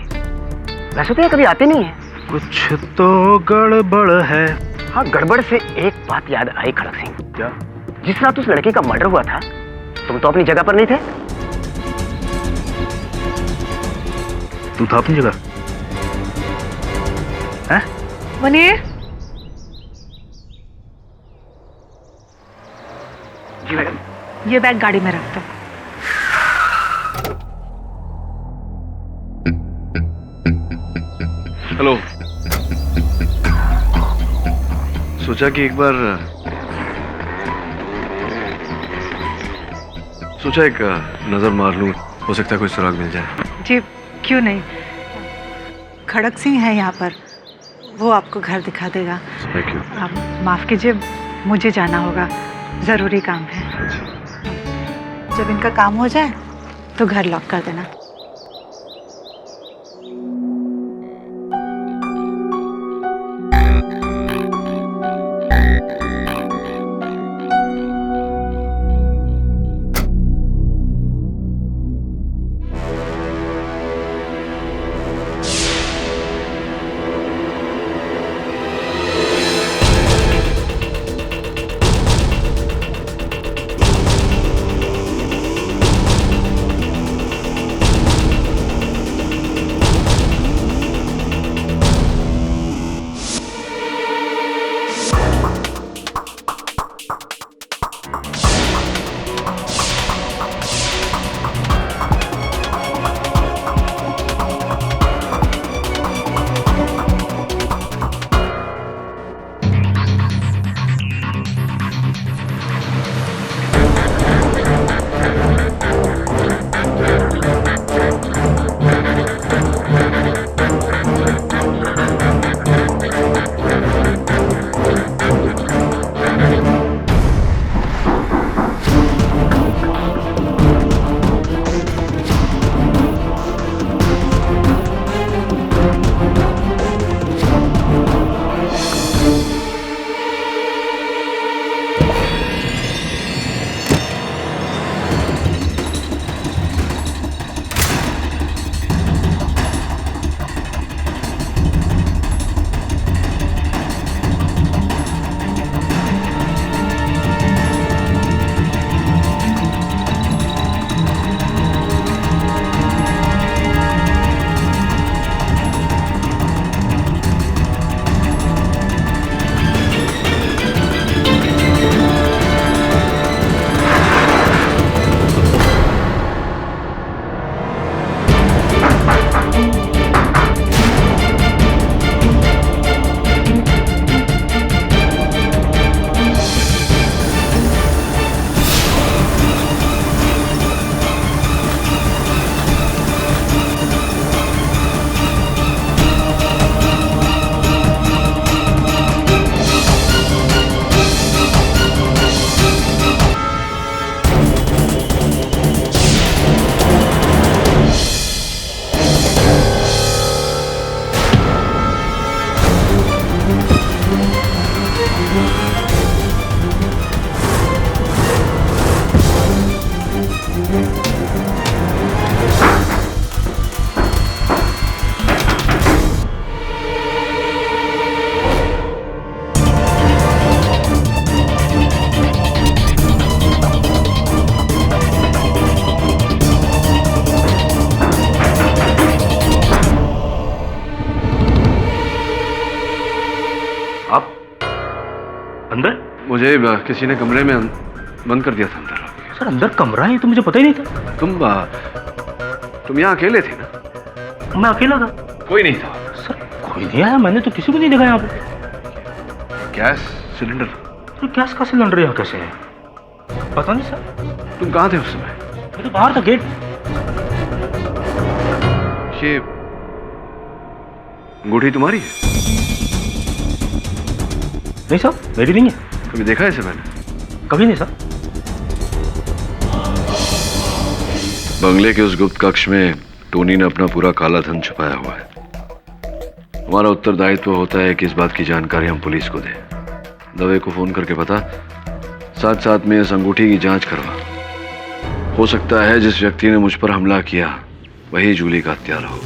वैसे तो ये कभी आती नहीं है। कुछ तो गड़बड़ है। हाँ, गड़बड़ से एक बात याद आई खड़क सिंह। क्या? जिस रात उस लड़की का मर्डर हुआ था, तुम तो अपनी जगह पर नहीं थे। तू था अपनी जगह? हैं? मुनीर, जी मैडम। ये बैग गाड़ी में रख दो। हेलो। सोचा कि एक नजर मार लूं, हो सकता है कोई सुराग मिल जाए। जी क्यों नहीं, खड़क सिंह है यहाँ पर, वो आपको घर दिखा देगा। Thank you. आप माफ कीजिए, मुझे जाना होगा, ज़रूरी काम है। जब इनका काम हो जाए तो घर लॉक कर देना। अंदर? मुझे किसी ने कमरे में बंद कर दिया था अंदर। सर अंदर कमरा है, तो मुझे पता ही नहीं था। तुम यहाँ अकेले थे ना? मैं अकेला था। कोई नहीं था? सर कोई नहीं आया, मैंने तो किसी को नहीं देखा यहाँ पे। Gas cylinder? तो गैस का सिलेंडर यहाँ कैसे है? पता नहीं सर। तुम कहाँ थे उस समय? मैं तो बाहर था, गेट। ये अंगूठी तुम्हारी है? नहीं सर, मेरी नहीं है। कभी देखा है इसे मैंने? कभी नहीं सर। बंगले के उस गुप्त कक्ष में टोनी ने अपना पूरा काला धन छुपाया हुआ है। हमारा उत्तरदायित्व होता है कि इस बात की जानकारी हम पुलिस को दें। दवे को फोन करके बता, साथ साथ में इस अंगूठी की जांच करवा। हो सकता है जिस व्यक्ति ने मुझ पर हमला किया वही जूली का हत्यारा हो।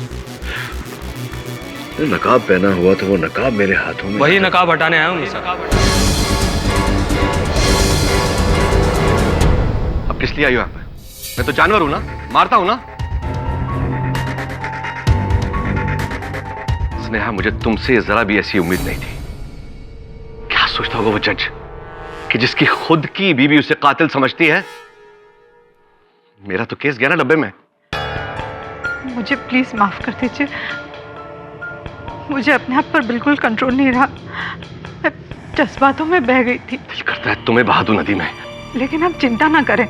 नकाब पहना हुआ तो वो नकाब मेरे हाथों में। वही नकाब हटाने आया हूँ सर। अब किस लिए आई हो आप? मैं तो जानवर हूं ना, मारता हूं ना। स्नेहा, मुझे तुमसे जरा भी ऐसी उम्मीद नहीं थी। क्या सोचता होगा वो जज कि जिसकी खुद की बीवी उसे कातिल समझती है? मेरा तो केस गया ना डब्बे में। मुझे प्लीज माफ कर दीजिए, मुझे अपने आप पर बिल्कुल कंट्रोल नहीं रहा। मैं जज्बातों में बह गई थी। दिल करता है तुम्हें बहा दूं नदी में। लेकिन आप चिंता ना करें,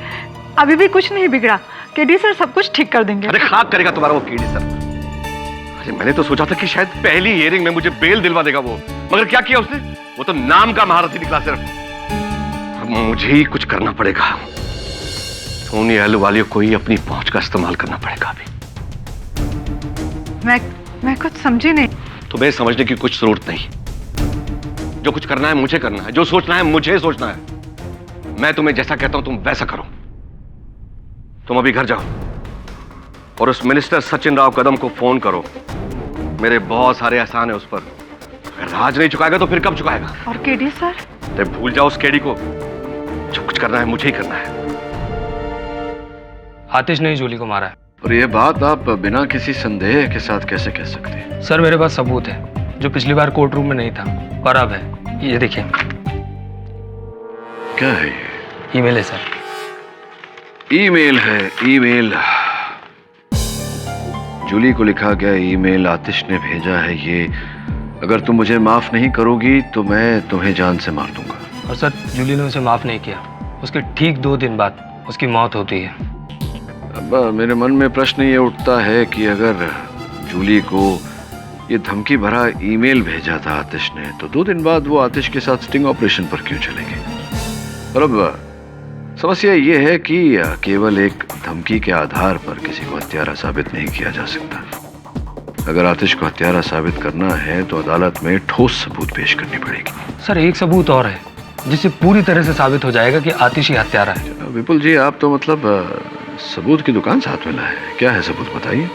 अभी भी कुछ नहीं बिगड़ा। केडी सर सब कुछ ठीक कर देंगे। अरे खाक करेगा तुम्हारा वो केडी सर। अरे मैंने तो सोचा था कि शायद पहली हियरिंग में मुझे बेल दिलवा देगा वो, मगर क्या किया उसने? वो तो नाम का महारथी निकला सिर्फ। अब मुझे ही कुछ करना पड़ेगा। टोनी अहलूवालिया को ही अपनी पहुंच का इस्तेमाल करना पड़ेगा अभी। मैं कुछ समझी नहीं। तुम्हें समझने की कुछ जरूरत नहीं। जो कुछ करना है मुझे करना है, जो सोचना है मुझे सोचना है। मैं तुम्हें जैसा कहता हूं तुम वैसा करो। तुम अभी घर जाओ और उस मिनिस्टर सचिन राव कदम को फोन करो। मेरे बहुत सारे एहसान है उस पर। अगर आज नहीं चुकाएगा तो फिर कब चुकाएगा? और केडी सर? तो भूल जाओ उस केडी को। जो कुछ करना है मुझे ही करना है। आतिश ने ही जूली को मारा है। और ये बात आप बिना किसी संदेह के साथ कैसे कह सकते हैं? सर मेरे पास सबूत है, जो पिछली बार कोर्ट रूम में नहीं था पर अब है। ये देखिए। क्या है ये? ईमेल है सर। ईमेल है? ईमेल? जूली को लिखा गया ईमेल आतिश ने भेजा है ये। अगर तुम मुझे माफ नहीं करोगी तो मैं तुम्हें जान से मार दूंगा। और सर जूली ने उसे माफ नहीं किया। उसके ठीक 2 दिन बाद उसकी मौत होती है। अब मेरे मन में प्रश्न ये उठता है कि अगर जूली को ये धमकी भरा ईमेल भेजा था आतिश ने, तो 2 दिन बाद वो आतिश के साथ स्टिंग ऑपरेशन पर क्यों चलेंगे? और अब समस्या ये है कि केवल एक धमकी के आधार पर किसी को हत्यारा साबित नहीं किया जा सकता। अगर आतिश को हत्यारा साबित करना है तो अदालत में ठोस सबूत पेश करनी पड़ेगी। सर एक सबूत और है जिससे पूरी तरह से साबित हो जाएगा कि आतिश ही हत्यारा है। विपुल जी, आप तो मतलब सबूत की दुकान साथ में लाए। क्या है सबूत, बताइए।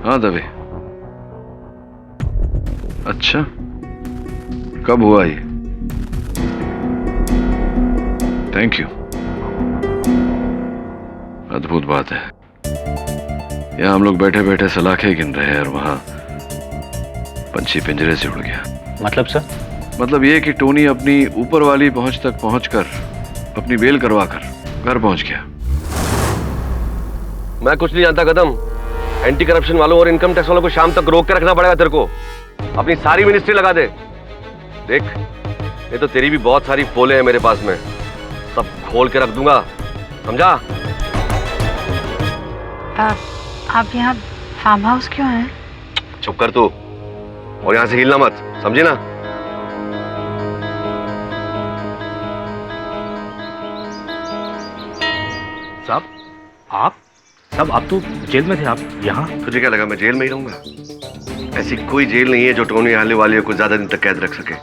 हाँ दवे। अच्छा, कब हुआ ये? Thank you. अद्भुत बात है। यहाँ हम लोग बैठे बैठे सलाखें गिन रहे हैं और वहां पंछी पिंजरे से उड़ गया। मतलब सर? मतलब ये कि टोनी अपनी ऊपर वाली पहुंच तक पहुंचकर अपनी बेल करवाकर घर पहुंच गया। मैं कुछ नहीं जानता कदम। एंटी करप्शन वालों और इनकम टैक्स वालों को शाम तक रोक के रखना पड़ेगा तेरे को। अपनी सारी मिनिस्ट्री लगा दे। देख, ये तो तेरी भी बहुत सारी पोले हैं मेरे पास में, सब खोल के रख दूंगा, समझा? आप यहाँ फार्म हाउस क्यों हैं? चुप कर तू, और यहाँ से हिलना मत, समझी ना? साहब, आप तो जेल में थे, आप यहाँ? तुझे क्या लगा मैं जेल में ही रहूंगा? ऐसी कोई जेल नहीं है जो टोनी अहलूवालिया को ज्यादा दिन तक कैद रख सके।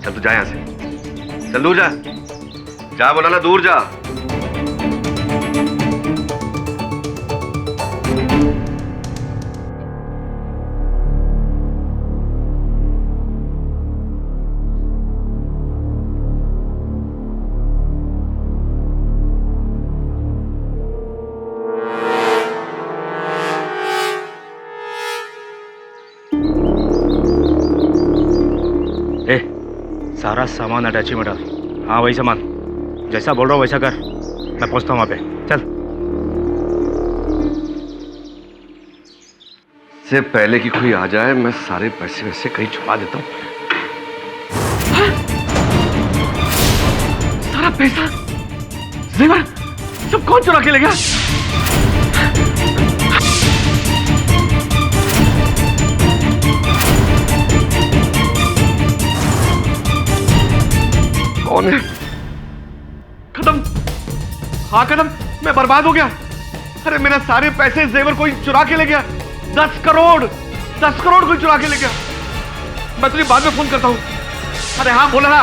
चल तू जा यहाँ से, चल दूर जा, जा बोला ना, दूर जा। सारा सामान अटैची में डाल। हाँ वही सामान, जैसा बोल रहा हूँ वैसा कर। मैं पहुंचता हूँ वहाँ पे, चल। से पहले कि कोई आ जाए मैं सारे पैसे वैसे कहीं छुपा देता हूँ। सारा पैसा, जेवर सब कौन चुरा के ले गया? कौन है? खत्म, हाँ खत्म, मैं बर्बाद हो गया। अरे मेरा सारे पैसे जेवर कोई चुरा के ले गया। 10 करोड़ कोई चुरा के ले गया। मैं तुझे बाद में फोन करता हूं। अरे हाँ बोला ना।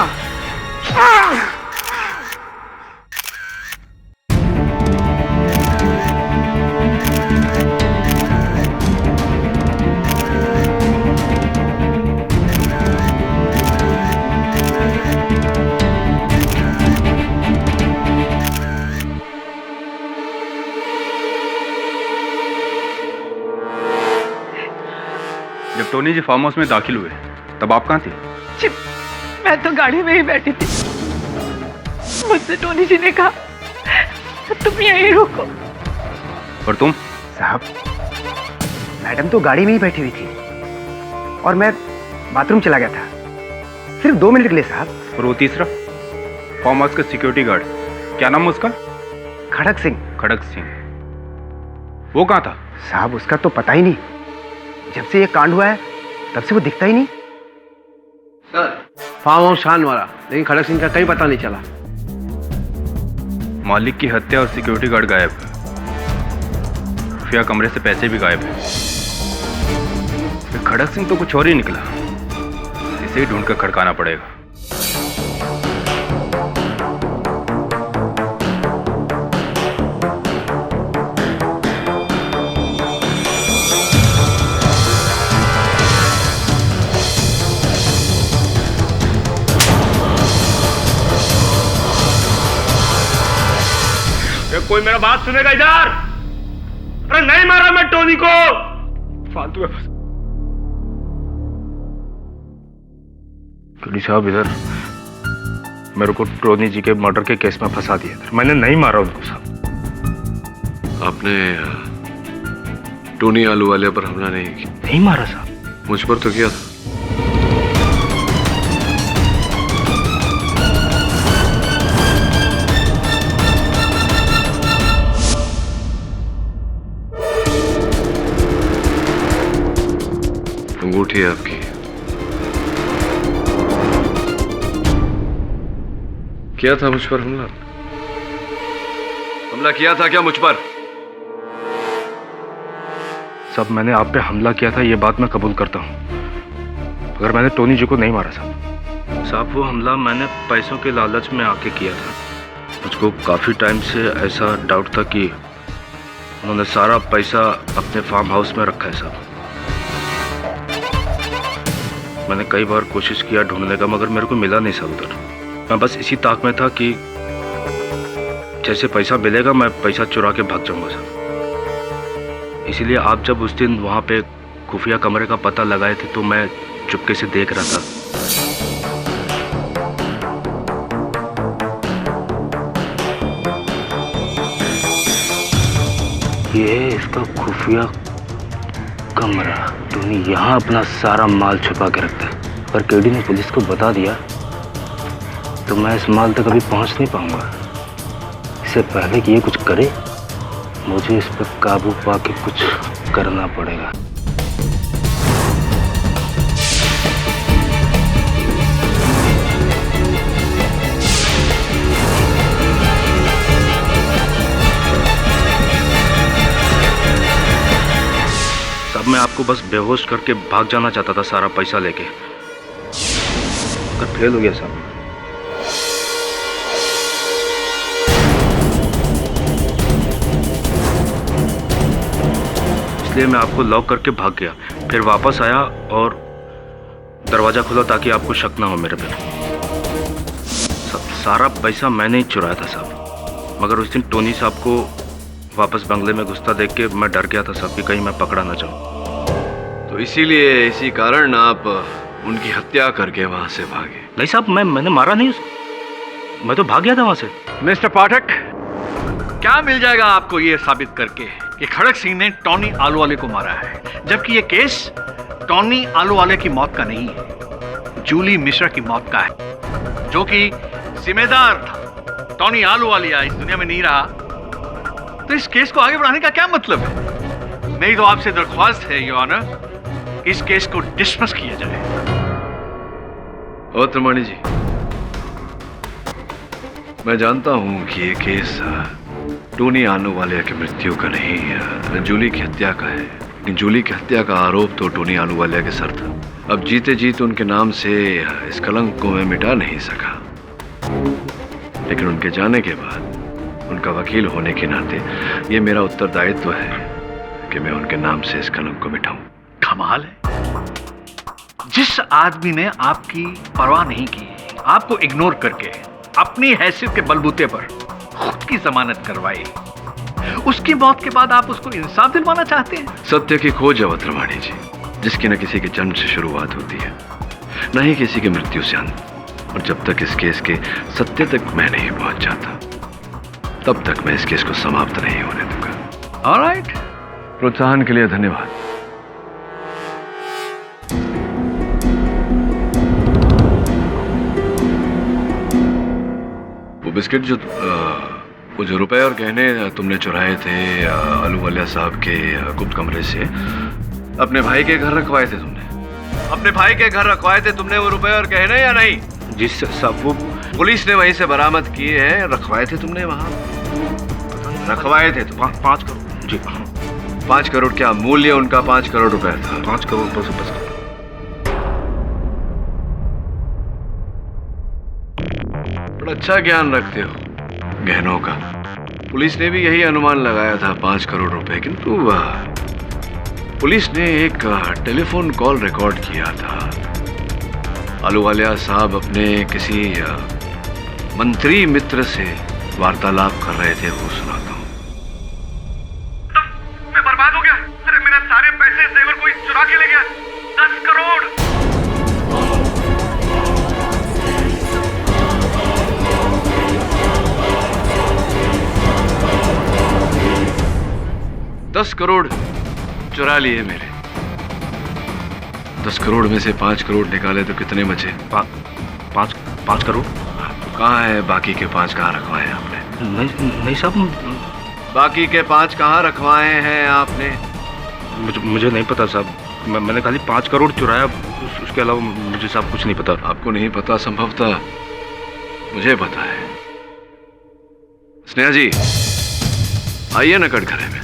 जब टोनी जी फार्म हाउस में दाखिल हुए तब आप कहाँ थी? चिप, मैं तो गाड़ी में ही बैठी थी। मुझसे टोनी जी ने कहा तुम यहीं रुको। और तुम? साहब, मैडम तो गाड़ी में ही बैठी हुई थी और मैं बाथरूम चला गया था, सिर्फ 2 मिनट के लिए साहब। और वो तीसरा फार्म हाउस का सिक्योरिटी गार्ड, क्या नाम है उसका? खड़क सिंह। खड़क सिंह, वो कहाँ था? साहब उसका तो पता ही नहीं, जब से ये कांड हुआ है तब से वो दिखता ही नहीं। सर, फार्म हाउस शान वाला, लेकिन खड़क सिंह का कहीं पता नहीं चला। मालिक की हत्या और सिक्योरिटी गार्ड गायब, खुफिया कमरे से पैसे भी गायब है। खड़क सिंह तो कुछ और ही निकला, इसे ही ढूंढ कर खड़काना पड़ेगा। कोई मेरा बात सुनेगा इधर? अरे नहीं मारा मैं टोनी को, फालतू है। टोनी साहब इधर, मेरे को टोनी जी के मर्डर के केस में फंसा दिया था। मैंने नहीं मारा उनको साहब। आपने टोनी आलूवालिया पर हमला नहीं किया? नहीं मारा साहब। मुझ पर तो किया था। अंगूठी है आपकी। किया था मुझ पर हमला? हमला किया था क्या मुझ पर? सब मैंने आप पे हमला किया था, ये बात मैं कबूल करता हूँ, मगर मैंने टोनी जी को नहीं मारा साहब। साहब वो हमला मैंने पैसों के लालच में आके किया था। मुझको काफी टाइम से ऐसा डाउट था कि उन्होंने सारा पैसा अपने फार्म हाउस में रखा है साहब। मैंने कई बार कोशिश किया ढूंढने का, मगर मेरे को मिला नहीं साहब उधर। मैं बस इसी ताक में था कि जैसे पैसा मिलेगा मैं पैसा चुरा के भाग जाऊंगा साहब। इसीलिए आप जब उस दिन वहां पे खुफिया कमरे का पता लगाए थे तो मैं चुपके से देख रहा था। ये इसका खुफिया कमरा, टोनी यहाँ अपना सारा माल छुपा के रखता है। अगर केडी ने पुलिस को बता दिया तो मैं इस माल तक कभी पहुँच नहीं पाऊंगा। इससे पहले कि ये कुछ करे, मुझे इस पर काबू पाके कुछ करना पड़ेगा। अब मैं आपको बस बेहोश करके भाग जाना चाहता था सारा पैसा लेके, पर फेल हो गया साहब। इसलिए मैं आपको लॉक करके भाग गया, फिर वापस आया और दरवाजा खुला ताकि आपको शक ना हो मेरे पे। सारा पैसा मैंने ही चुराया था साहब, मगर उस दिन टोनी साहब को वापस बंगले में घुसता देख के मैं डर गया था साहब कि कहीं मैं पकड़ा ना जाऊं। तो इसीलिए इसी कारण आप उनकी हत्या करके वहां से भागे? नहीं साहब, मैंने मारा नहीं उसको, मैं तो भाग गया था वहां से। मिस्टर पाठक, क्या मिल जाएगा आपको ये साबित करके कि खड़क सिंह ने टॉनी आलूवाले को मारा है, जबकि ये केस टॉनी आलूवाले की मौत का नहीं है, जूली मिश्रा की मौत का है, जो कि जिम्मेदार था। टॉनी आलूवालिया इस दुनिया में नहीं रहा तो इस केस को आगे बढ़ाने का क्या मतलब है? मेरी तो आपसे दरख्वास्त है योर ऑनर कि इस केस को डिसमिस किया जाए। और त्रिमाणी जी, मैं जानता हूं कि ये केस टोनी आलूवालिया की मृत्यु का नहीं, जूली की हत्या का है। लेकिन जूली की हत्या का आरोप तो टोनी आलूवालिया के सर था। अब जीते जीत उनके नाम से इस कलंक को मैं मिटा नहीं सका, लेकिन उनके जाने के बाद उनका वकील होने के नाते ये मेरा उत्तरदायित्व है कि मैं उनके नाम से इस कलंक को मिटाऊं। कमाल है, जिस आदमी ने आपकी परवाह नहीं की, आपको इग्नोर करके अपनी हैसियत के बलबूते पर खुद की जमानत करवाई, उसकी मौत के बाद आप उसको इंसाफ दिलवाना चाहते हैं? सत्य की खोज है त्रिमाणी जी, जिसकी न किसी के जन्म से शुरुआत होती है, न ही किसी की मृत्यु से अंत। और जब तक इस केस के सत्य तक मैं नहीं पहुंच जाता, तब तक मैं इस केस को समाप्त नहीं होने दूंगा। ऑलराइट, प्रोत्साहन के लिए धन्यवाद। वो बिस्किट वो जो रुपए और गहने तुमने चुराए थे आलूवालिया साहब के गुप्त कमरे से, अपने भाई के घर रखवाए थे तुमने? अपने भाई के घर रखवाए थे तुमने वो रुपए और गहने या नहीं? जी साहब, वो पुलिस ने वहीं से बरामद किए हैं। रखवाए थे तुमने वहां? रखवाए थे तुम? 5 करोड़। जी 5 करोड़ क्या मूल्य उनका? 5 करोड़ रुपए था। 5 करोड़ बस। बड़ा अच्छा ज्ञान रखते हो गहनों का। पुलिस ने भी यही अनुमान लगाया था, 5 करोड़ रुपए। किंतु पुलिस ने एक टेलीफोन कॉल रिकॉर्ड किया था। आलूवालिया साहब अपने किसी मंत्री मित्र से वार्तालाप कर रहे थे, वो सुनाता हूँ। मैं बर्बाद हो गया। अरे मेरे सारे पैसे जेवर कोई चुरा के ले गया। 10 करोड़। दस करोड़ चुरा लिए मेरे। 10 करोड़ में से 5 करोड़ निकाले तो कितने बचे? 5 करोड़। कहाँ है बाकी के 5? कहाँ रखवाए आपने? नहीं साहब, बाकी के 5 कहाँ रखवाए हैं आपने? मुझे नहीं पता साहब, मैंने खाली 5 करोड़ चुराया, उसके अलावा मुझे साहब कुछ नहीं पता। आपको नहीं पता? संभवतः मुझे पता है। स्नेहा जी, आइए ना कटघरे में।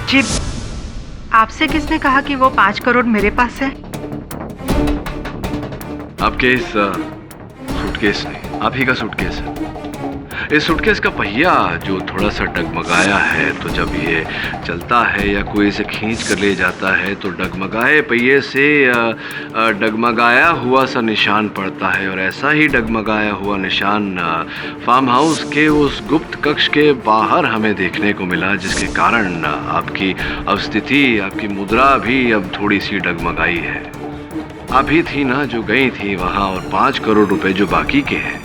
जी, आपसे किसने कहा कि वो 5 करोड़ मेरे पास है? आपके इस सूटकेस नहीं, आप ही का सूटकेस है। इस सूटकेस का पहिया जो थोड़ा सा डगमगाया है, तो जब ये चलता है या कोई इसे खींच कर ले जाता है तो डगमगाए पहिए से डगमगाया हुआ सा निशान पड़ता है। और ऐसा ही डगमगाया हुआ निशान फार्म हाउस के उस गुप्त कक्ष के बाहर हमें देखने को मिला, जिसके कारण आपकी अवस्थिति, आपकी मुद्रा भी अब थोड़ी सी डगमगाई है। आप ही थी ना जो गई थी वहाँ, और 5 करोड़ रुपए जो बाकी के हैं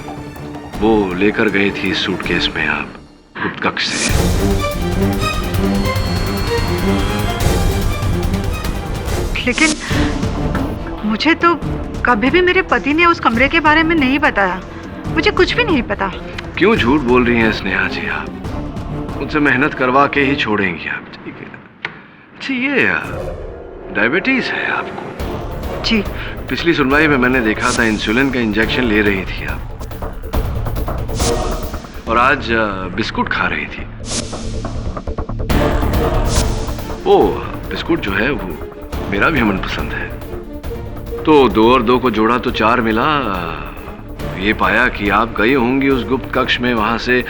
वो लेकर गई थी सूटकेस में आप गुप्त कक्ष से। लेकिन मुझे तो कभी भी मेरे पति ने उस कमरे के बारे में नहीं बताया। मुझे कुछ भी नहीं पता। क्यों झूठ बोल रही हैं स्नेहा जी? आप मुझसे मेहनत करवा के ही छोड़ेंगी आप? ठीक है। अच्छा, ये डायबिटीज है आपको? जी। पिछली सुनवाई में मैंने देखा था इंसुलिन का इंजेक्शन ले रही थी आप, और आज बिस्कुट खा रही थी। वो बिस्कुट जो है वो मेरा भी मनपसंद है। तो 2 और 2 को जोड़ा तो 4 मिला। ये पाया कि आप गई होंगी उस गुप्त कक्ष में। वहां से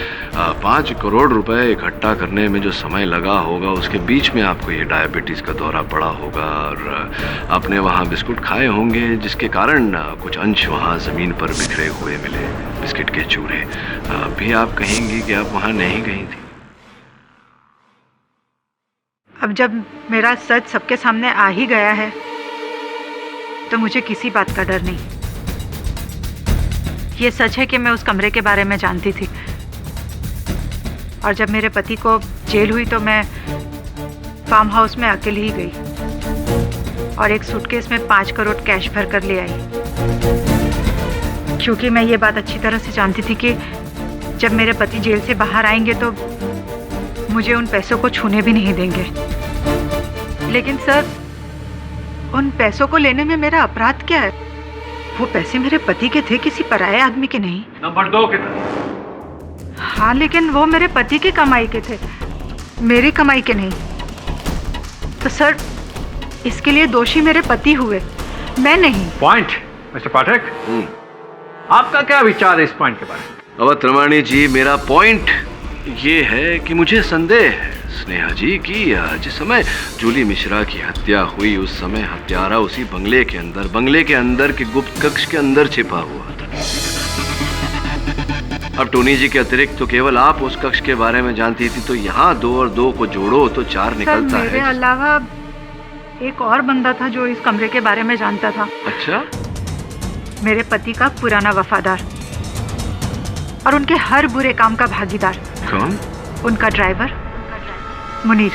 5 करोड़ रुपए इकट्ठा करने में जो समय लगा होगा, उसके बीच में आपको ये डायबिटीज का दौरा पड़ा होगा, और आपने वहां बिस्कुट खाए होंगे, जिसके कारण कुछ अंश वहां जमीन पर बिखरे हुए मिले, बिस्किट के चूरे। भी आप कहेंगी कि आप वहां नहीं गई थी। अब जब मेरा सच सबके सामने आ ही गया है, तो मुझे किसी बात का डर नहीं। ये सच है कि मैं उस कमरे के बारे में जानती थी, और जब मेरे पति को जेल हुई तो मैं फार्म हाउस में अकेली ही गई और एक सूटकेस में 5 करोड़ कैश भर कर ले आई, क्योंकि मैं ये बात अच्छी तरह से जानती थी कि जब मेरे पति जेल से बाहर आएंगे तो मुझे उन पैसों को छूने भी नहीं देंगे। लेकिन सर, उन पैसों को लेने में मेरा अपराध क्या है? वो पैसे मेरे पति के थे, किसी पराये आदमी के नहीं। नंबर 2 के थे। हाँ, लेकिन वो मेरे पति की कमाई के थे, मेरी कमाई के नहीं। तो सर, इसके लिए दोषी मेरे पति हुए, मैं नहीं। पॉइंट मिस्टर पाठक, आपका क्या विचार है इस पॉइंट के बारे में? अवध रमानी जी, मेरा पॉइंट ये है कि मुझे संदेह है स्नेहा जी कि जिस समय जूली मिश्रा की हत्या हुई उस समय हत्यारा उसी बंगले के अंदर के गुप्त कक्ष के अंदर छिपा हुआ था। अब टोनी जी के अतिरिक्त तो केवल आप उस कक्ष के बारे में जानती थी, तो यहाँ 2 और 2 को जोड़ो तो 4 निकलता है। मेरे अलावा एक और बंदा था जो इस कमरे के बारे में जानता था। अच्छा? मेरे पति का पुराना वफादार और उनके हर बुरे काम का भागीदार। कौन? उनका ड्राइवर मुनीर।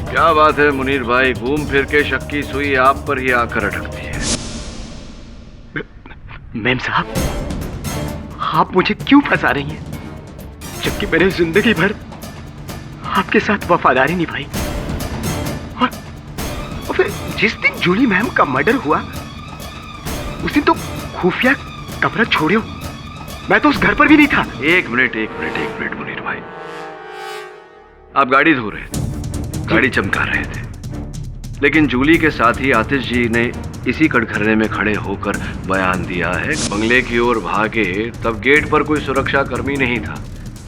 क्या बात है मुनीर भाई, घूम फिर के शक की सुई आप पर ही आकर अटकती है। मेम साहब, आप मुझे क्यों फंसा रही हैं? जबकि मैंने जिंदगी भर आपके साथ वफादारी निभाई, और फिर जिस दिन जूली मैम का मर्डर हुआ उस दिन तो खुफिया कमरा छोड़ियो, मैं तो उस घर पर भी नहीं था। एक मिनट मुनीर भाई, आप गाड़ी धो रहे थे, गाड़ी चमका रहे थे, लेकिन जूली के साथ ही आतिश जी ने इसी कटघरे में खड़े होकर बयान दिया है बंगले की ओर भागे, तब गेट पर कोई सुरक्षा कर्मी नहीं था।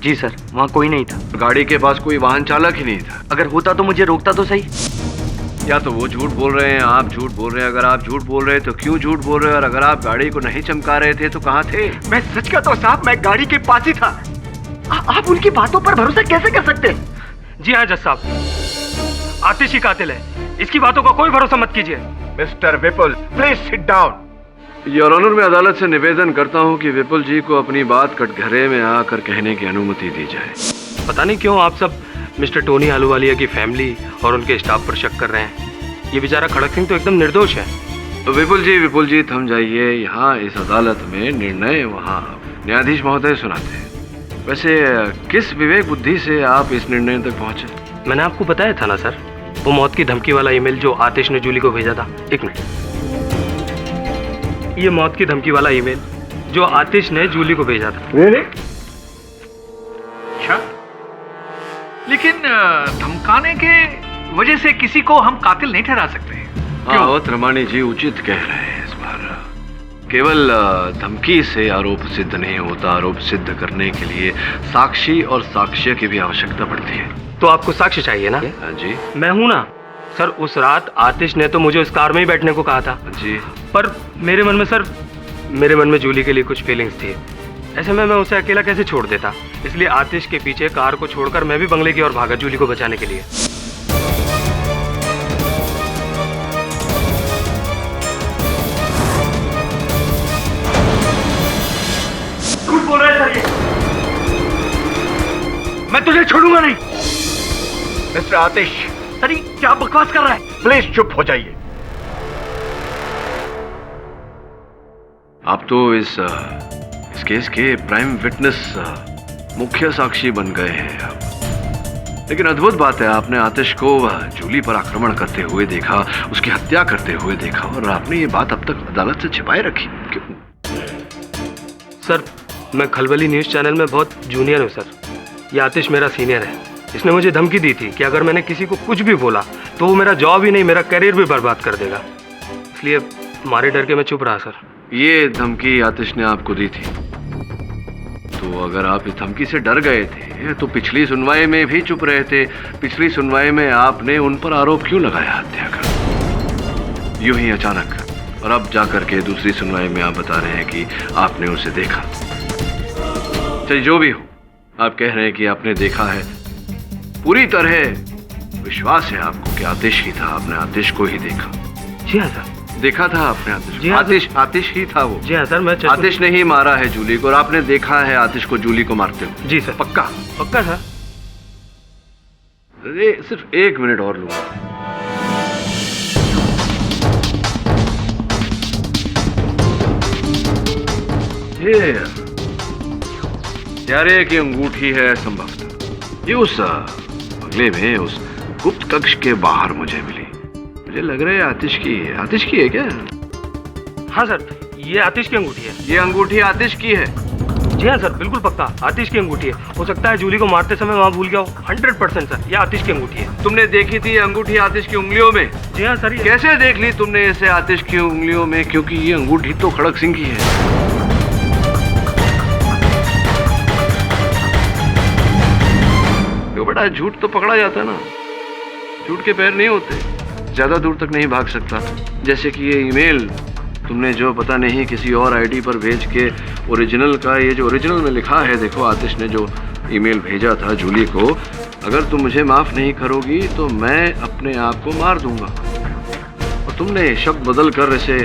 जी सर, वहाँ कोई नहीं था। गाड़ी के पास कोई वाहन चालक ही नहीं था। अगर होता तो मुझे रोकता तो सही। या तो वो झूठ बोल रहे हैं, आप झूठ बोल रहे हैं। अगर आप झूठ बोल रहे हैं तो क्यों झूठ बोल रहे हैं, और अगर आप गाड़ी को नहीं चमका रहे थे तो कहाँ थे? मैं सच कहता हूँ साहब, मैं गाड़ी के पास ही था। आप उनकी बातों पर भरोसा कैसे कर सकते हैं? जी हाँ जज साहब, आतिश ही कातिल है, इसकी बातों का कोई भरोसा मत कीजिए। Mister Vipul, please sit down. Your honour, मैं अदालत से निवेदन करता हूँ कि विपुल जी को अपनी बात कटघरे में आकर कहने की अनुमति दी जाए। पता नहीं क्यों आप सब मिस्टर टोनी आलूवालिया की फैमिली और उनके स्टाफ पर शक कर रहे हैं। ये बेचारा खड़क सिंह तो एकदम निर्दोष है। तो विपुल जी थम जाइए। यहाँ इस अदालत में निर्णय वहाँ न्यायाधीश महोदय सुनाते हैं। वैसे किस विवेक बुद्धि से आप इस निर्णय तक पहुँचे? मैंने आपको बताया था ना सर, वो मौत की धमकी वाला ईमेल जो आतिश ने जूली को भेजा था। एक मिनट, ये मौत की धमकी वाला ईमेल जो आतिश ने जूली को भेजा था। अच्छा, लेकिन धमकाने के वजह से किसी को हम कातिल नहीं ठहरा सकते। हाँ, रमानी जी उचित कह रहे हैं। इस बार केवल धमकी से आरोप सिद्ध नहीं होता, आरोप सिद्ध करने के लिए साक्षी और साक्ष्य की भी आवश्यकता पड़ती है। तो आपको साक्ष्य चाहिए ना? हाँ जी। मैं हूं ना सर। उस रात आतिश ने तो मुझे उस कार में ही बैठने को कहा था जी, पर मेरे मन में जूली के लिए कुछ फीलिंग्स थी। ऐसे में मैं उसे अकेला कैसे छोड़ देता, इसलिए आतिश के पीछे कार को छोड़कर मैं भी बंगले की ओर भागा जूली को बचाने के लिए। झूठ बोल रहा है सर ये, मैं तुझे छोड़ूंगा नहीं। मिस्टर आतिश, सर ये क्या बकवास कर रहा है? प्लीज चुप हो जाइए। आप तो इस केस के प्राइम विटनेस, मुख्य साक्षी बन गए हैं आप। लेकिन अद्भुत बात है, आपने आतिश को जूली पर आक्रमण करते हुए देखा, उसकी हत्या करते हुए देखा, और आपने ये बात अब तक अदालत से छिपाए रखी। क्यों? सर, मैं खलबली न्यूज चैनल में बहुत जूनियर हूँ सर। ये आतिश मेरा सीनियर है। इसने मुझे धमकी दी थी कि अगर मैंने किसी को कुछ भी बोला तो वो मेरा जॉब ही नहीं, मेरा करियर भी बर्बाद कर देगा। इसलिए हमारे डर के मैं चुप रहा सर। ये धमकी आतिश ने आपको दी थी, तो अगर आप इस धमकी से डर गए थे तो पिछली सुनवाई में भी चुप रहे थे। पिछली सुनवाई में आपने उन पर आरोप क्यों लगाया हत्या का, यूं ही अचानक? और अब जाकर के दूसरी सुनवाई में आप बता रहे हैं कि आपने उसे देखा। चलिए जो भी हो, आप कह रहे हैं कि आपने देखा है। पूरी तरह विश्वास है आपको कि आतिश ही था, आपने आतिश को ही देखा? जी हाँ सर। देखा था आपने आतिश? जी हाँ सर। आतिश ही था वो? जी हाँ सर। मैं आतिश ने ही मारा है जूली को और आपने देखा है आतिश को जूली को मारते हुए? जी सर। पक्का? पक्का सर। अरे सिर्फ 1 मिनट और लूंगा। ये यारे की अंगूठी है संभवतः, ये उस बंगले में उस गुप्त कक्ष के बाहर मुझे मिली। मुझे लग रहा है आतिश की है। आतिश की है क्या? हाँ सर, ये आतिश की अंगूठी है। ये अंगूठी आतिश की है? जी हाँ सर, बिल्कुल पक्का आतिश की अंगूठी है। हो सकता है जूली को मारते समय वहाँ भूल गया हो। 100% सर, ये आतिश की अंगूठी है। तुमने देखी थी ये अंगूठी आतिश की उंगलियों में? जी हाँ सर। कैसे देख ली तुमने इसे आतिश की उंगलियों में? क्योंकि ये अंगूठी तो खड़क सिंह की है। बड़ा झूठ तो पकड़ा जाता है ना, झूठ के पैर नहीं होते, ज्यादा दूर तक नहीं भाग सकता। जैसे कि ये ईमेल तुमने जो पता नहीं किसी और आईडी पर भेज के ओरिजिनल का, ये जो ओरिजिनल में लिखा है, देखो आतिश ने जो ईमेल भेजा था जूली को, अगर तुम मुझे माफ नहीं करोगी तो मैं अपने आप को मार दूंगा। और तुमने शब्द बदल कर इसे,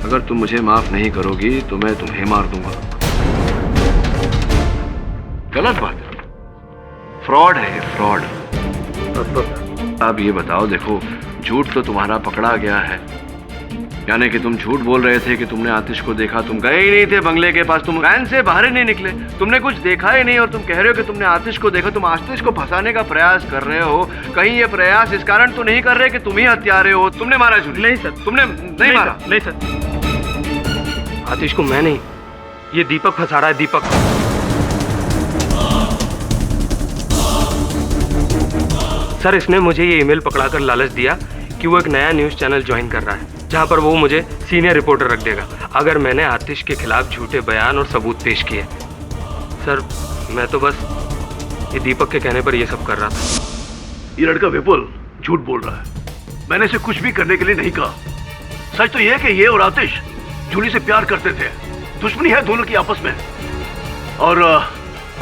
अगर तुम मुझे माफ नहीं करोगी तो मैं तुम्हें मार दूंगा। गलत बात है, फ्रॉड है, फ्रॉड। अब ये बताओ, देखो झूठ तो तुम्हारा पकड़ा गया है, यानी कि तुम झूठ बोल रहे थे कि तुमने आतिश को देखा। तुम गए ही नहीं थे बंगले के पास, तुम वैन से बाहर ही नहीं निकले, तुमने कुछ देखा ही नहीं और तुम कह रहे हो कि तुमने आतिश को देखा। तुम आतिश को फंसाने का प्रयास कर रहे हो। कहीं ये प्रयास इस कारण तो नहीं कर रहे कि तुम ही हत्यारे हो? तुमने मारा जूली? नहीं सर। तुमने नहीं मारा? नहीं सर, आतिश को मैं नहीं, ये दीपक फंसा रहा है। दीपक। सर, इसने मुझे ये ईमेल पकड़ाकर लालच दिया कि वो एक नया न्यूज़ चैनल ज्वाइन कर रहा है जहां पर वो मुझे सीनियर रिपोर्टर रख देगा अगर मैंने आतिश के खिलाफ झूठे बयान और सबूत पेश किए। सर, मैं तो बस ये दीपक के कहने पर ये सब कर रहा था। ये लड़का विपुल झूठ बोल रहा है। मैंने इसे कुछ भी करने के लिए नहीं कहा। सच तो ये है कि ये और आतिश जूली से प्यार करते थे, दुश्मनी है दोनों की आपस में। और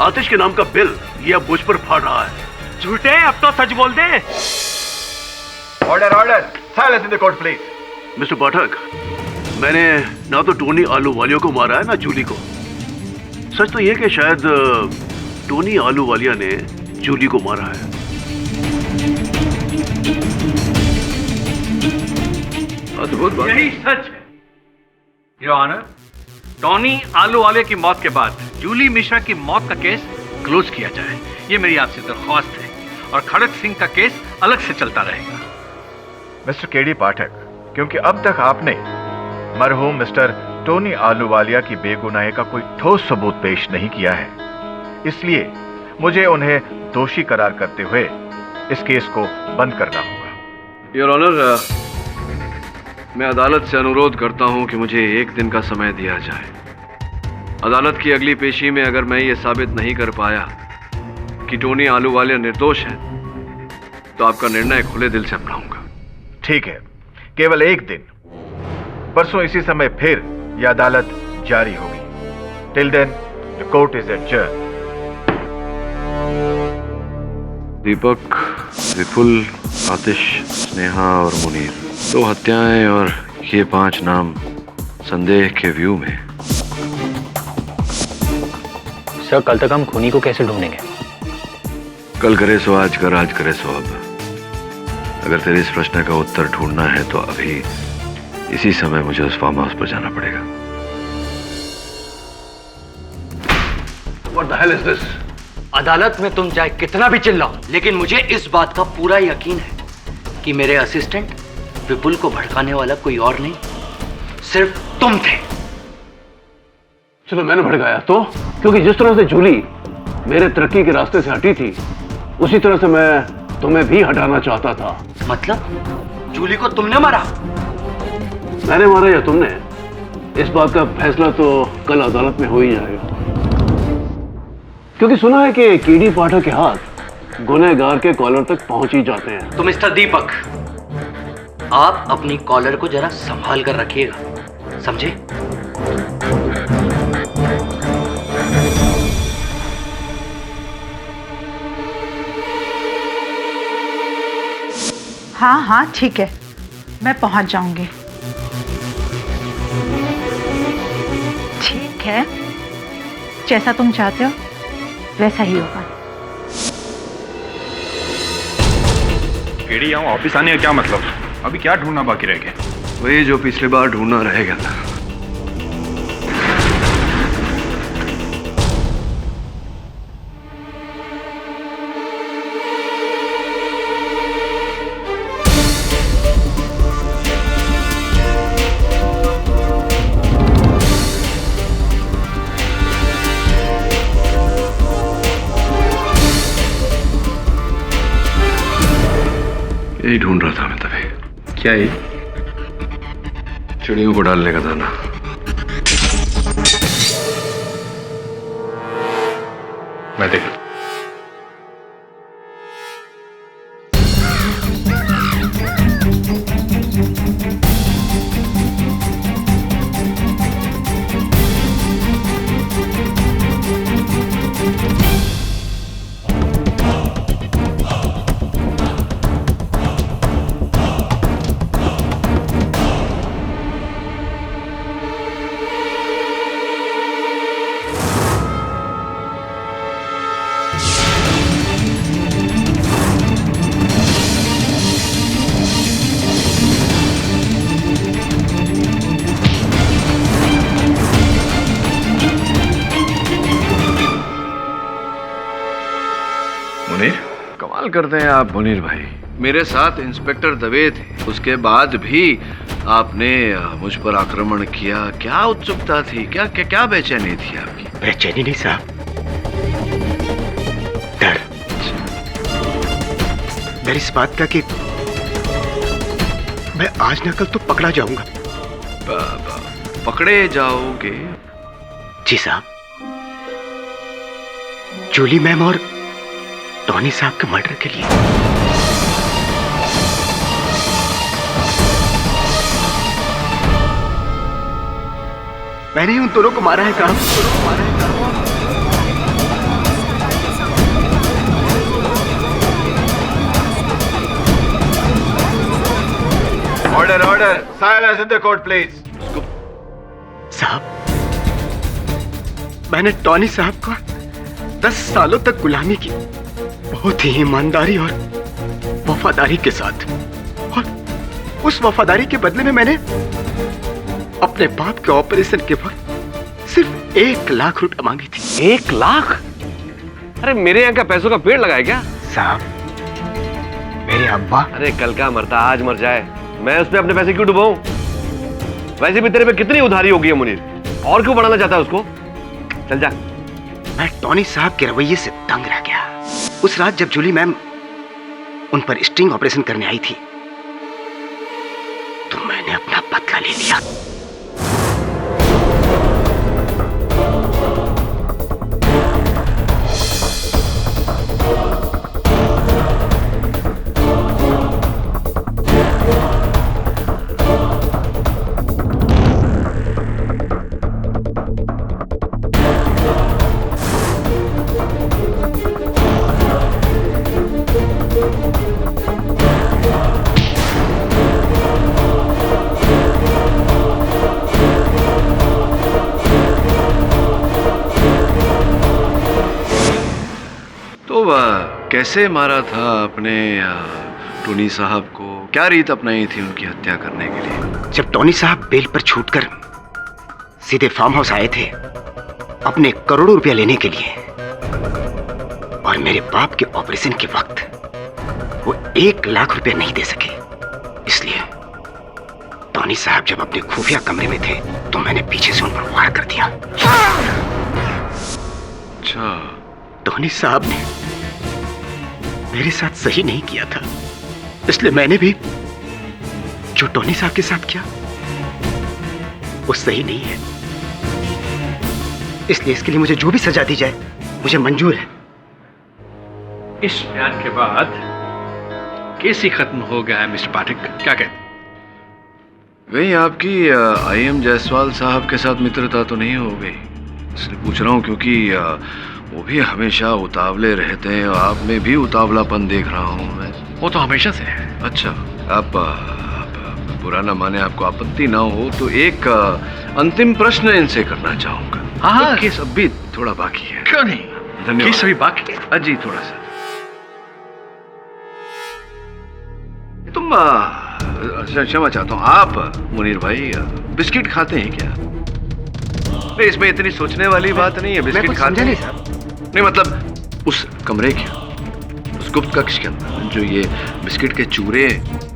आतिश के नाम का बिल ये अब मुझ पर फाड़ रहा है। झूठे, अब तो सच बोल दे। Order, order, silence in the court please. Mister Pathak, मैंने ना तो टोनी आलूवालिया को मारा है ना जूली को। सच तो ये कि शायद टोनी आलूवालिया ने जूली को मारा है। यही सच है योर ऑनर। टोनी आलूवालिया की मौत के बाद जूली मिश्रा की मौत का केस क्लोज किया जाए, ये मेरी आपसे दरख्वास्त है, और खड़क सिंह का केस अलग से चलता रहेगा। मिस्टर केडी पाठक, क्योंकि अब तक आपने मरहूम मिस्टर टोनी आलूवालिया की बेगुनाही का कोई ठोस सबूत पेश नहीं किया है, इसलिए मुझे उन्हें दोषी करार करते हुए इस केस को बंद करना होगा। योर ऑनर, मैं अदालत से अनुरोध करता हूं कि मुझे 1 दिन का समय दिया जाए। अदालत की अगली पेशी में अगर मैं ये साबित नहीं कर पाया कि टोनी आलूवालिया निर्दोष है तो आपका निर्णय खुले दिल से अपनाऊंगा। ठीक है, केवल 1 दिन। परसों इसी समय फिर यह अदालत जारी होगी। Till then the court is adjourn. Deepak, Vipul, Aatish, Sneha और मुनीर, 2 हत्याएं और ये 5 नाम संदेह के व्यू में। सर, कल तक हम खूनी को कैसे ढूंढेंगे? कल करे सो आज कर, आज करे सो अब। अगर तेरे इस प्रश्न का उत्तर ढूंढना है तो अभी इसी समय मुझे उस फार्म हाउस पर जाना पड़ेगा। What the hell is this? अदालत में तुम चाहे कितना भी चिल्लाओ, लेकिन मुझे इस बात का पूरा यकीन है कि मेरे असिस्टेंट विपुल को भड़काने वाला कोई और नहीं, सिर्फ तुम थे। चलो मैंने भड़काया तो, क्योंकि जिस तरह से जूली मेरे तरक्की के रास्ते से हटी थी उसी तरह से मैं तुम्हें भी हटाना चाहता था। मतलब जूली को तुमने मारा? मैंने मारा या तुमने, इस बात का फैसला तो कल अदालत में हो ही जाएगा। क्योंकि सुना है कि केडी पाठक के हाथ गुनहगार के कॉलर तक पहुंच ही जाते हैं। तो मिस्टर दीपक, आप अपनी कॉलर को जरा संभाल कर रखिएगा, समझे? हाँ हाँ ठीक है, मैं पहुंच जाऊंगी। ठीक है, जैसा तुम चाहते हो वैसा ही होगा। केडी, यहाँ ऑफिस आने का क्या मतलब? अभी क्या ढूंढना बाकी रह गया? वही जो पिछली बार ढूंढना रह गया था। यही ढूंढ रहा था मैं तभी। क्या ये? चिड़ियों को डालने का दाना। मैं देख कमाल करते हैं आप मुनीर भाई। मेरे साथ इंस्पेक्टर दवे थे, उसके बाद भी आपने मुझ पर आक्रमण किया। क्या उत्सुकता थी, क्या क्या क्या बेचैनी थी आपकी? बेचैनी नहीं साहब, डर। डर इस बात का कि मैं आज न कल तो पकड़ा जाऊंगा। पकड़े जाओगे? जी साहब, जूली मैम और टॉनी साहब के मर्डर के लिए। मैंने उन दोनों को मारा है साहब। Order order, silence in the court please. साहब, मैंने टॉनी साहब का 10 सालों तक गुलामी की, बहुत ही ईमानदारी और वफादारी के साथ, और उस वफादारी के बदले में मैंने अपने बाप के ऑपरेशन के वक्त सिर्फ 1 लाख रुपए मांगी थी। 1 लाख? अरे मेरे यहाँ का पैसों का पेड़ लगाया क्या? साहब, मेरे अब्बा। अरे कल का मरता आज मर जाए, मैं उसमें अपने पैसे क्यों डुबाऊं? वैसे भी तेरे पे कितनी उधारी हो गई है मुनीर, और क्यों बढ़ाना चाहता है उसको? चल जा। मैं टॉनी साहब के रवैये से दंग रह गया। उस रात जब जूली मैम उन पर स्टिंग ऑपरेशन करने आई थी, तो मैंने अपना बदला ले लिया। कैसे मारा था आपने टोनी साहब को? क्या रीत अपनाई थी उनकी हत्या करने के लिए? जब टोनी साहब बेल पर छूटकर सीधे फार्म हाउस आए थे अपने करोड़ों रुपया लेने के लिए, और मेरे बाप के ऑपरेशन के वक्त वो 1 लाख रुपया नहीं दे सके, इसलिए टोनी साहब जब अपने खुफिया कमरे में थे तो मैंने पीछे से उन पर वार कर दिया। अच्छा, टोनी साहब ने मेरे साथ सही नहीं किया था, इसलिए मैंने भी जो टोनी साहब के साथ किया वो सही नहीं है, इसलिए इसके लिए मुझे जो भी सजा दी जाए मुझे मंजूर है। इस बयान के बाद केस ही खत्म हो गया है मिस्टर पाठक, क्या कहते? वही आपकी IM जायसवाल साहब के साथ मित्रता तो नहीं हो गई, इसलिए पूछ रहा हूं, क्योंकि वो भी हमेशा उतावले रहते हैं और आप में भी उतावलापन देख रहा हूँ मैं। वो तो हमेशा से है। अच्छा, आप बुरा ना माने, आपको आपत्ति ना हो तो एक अंतिम प्रश्न इनसे करना चाहूंगा। हाँ, केस अब भी थोड़ा बाकी है। क्यों नहीं? धन्यवाद। केस अभी बाकी है। अजी थोड़ा सा तुम क्षमा चाहता हूँ, आप मुनीर भाई बिस्किट खाते हैं क्या? नहीं, इसमें इतनी सोचने वाली बात नहीं है। बिस्किट खाते नहीं साहब। नहीं मतलब उस कमरे के, उस गुप्त कक्ष के अंदर जो ये बिस्किट के चूरे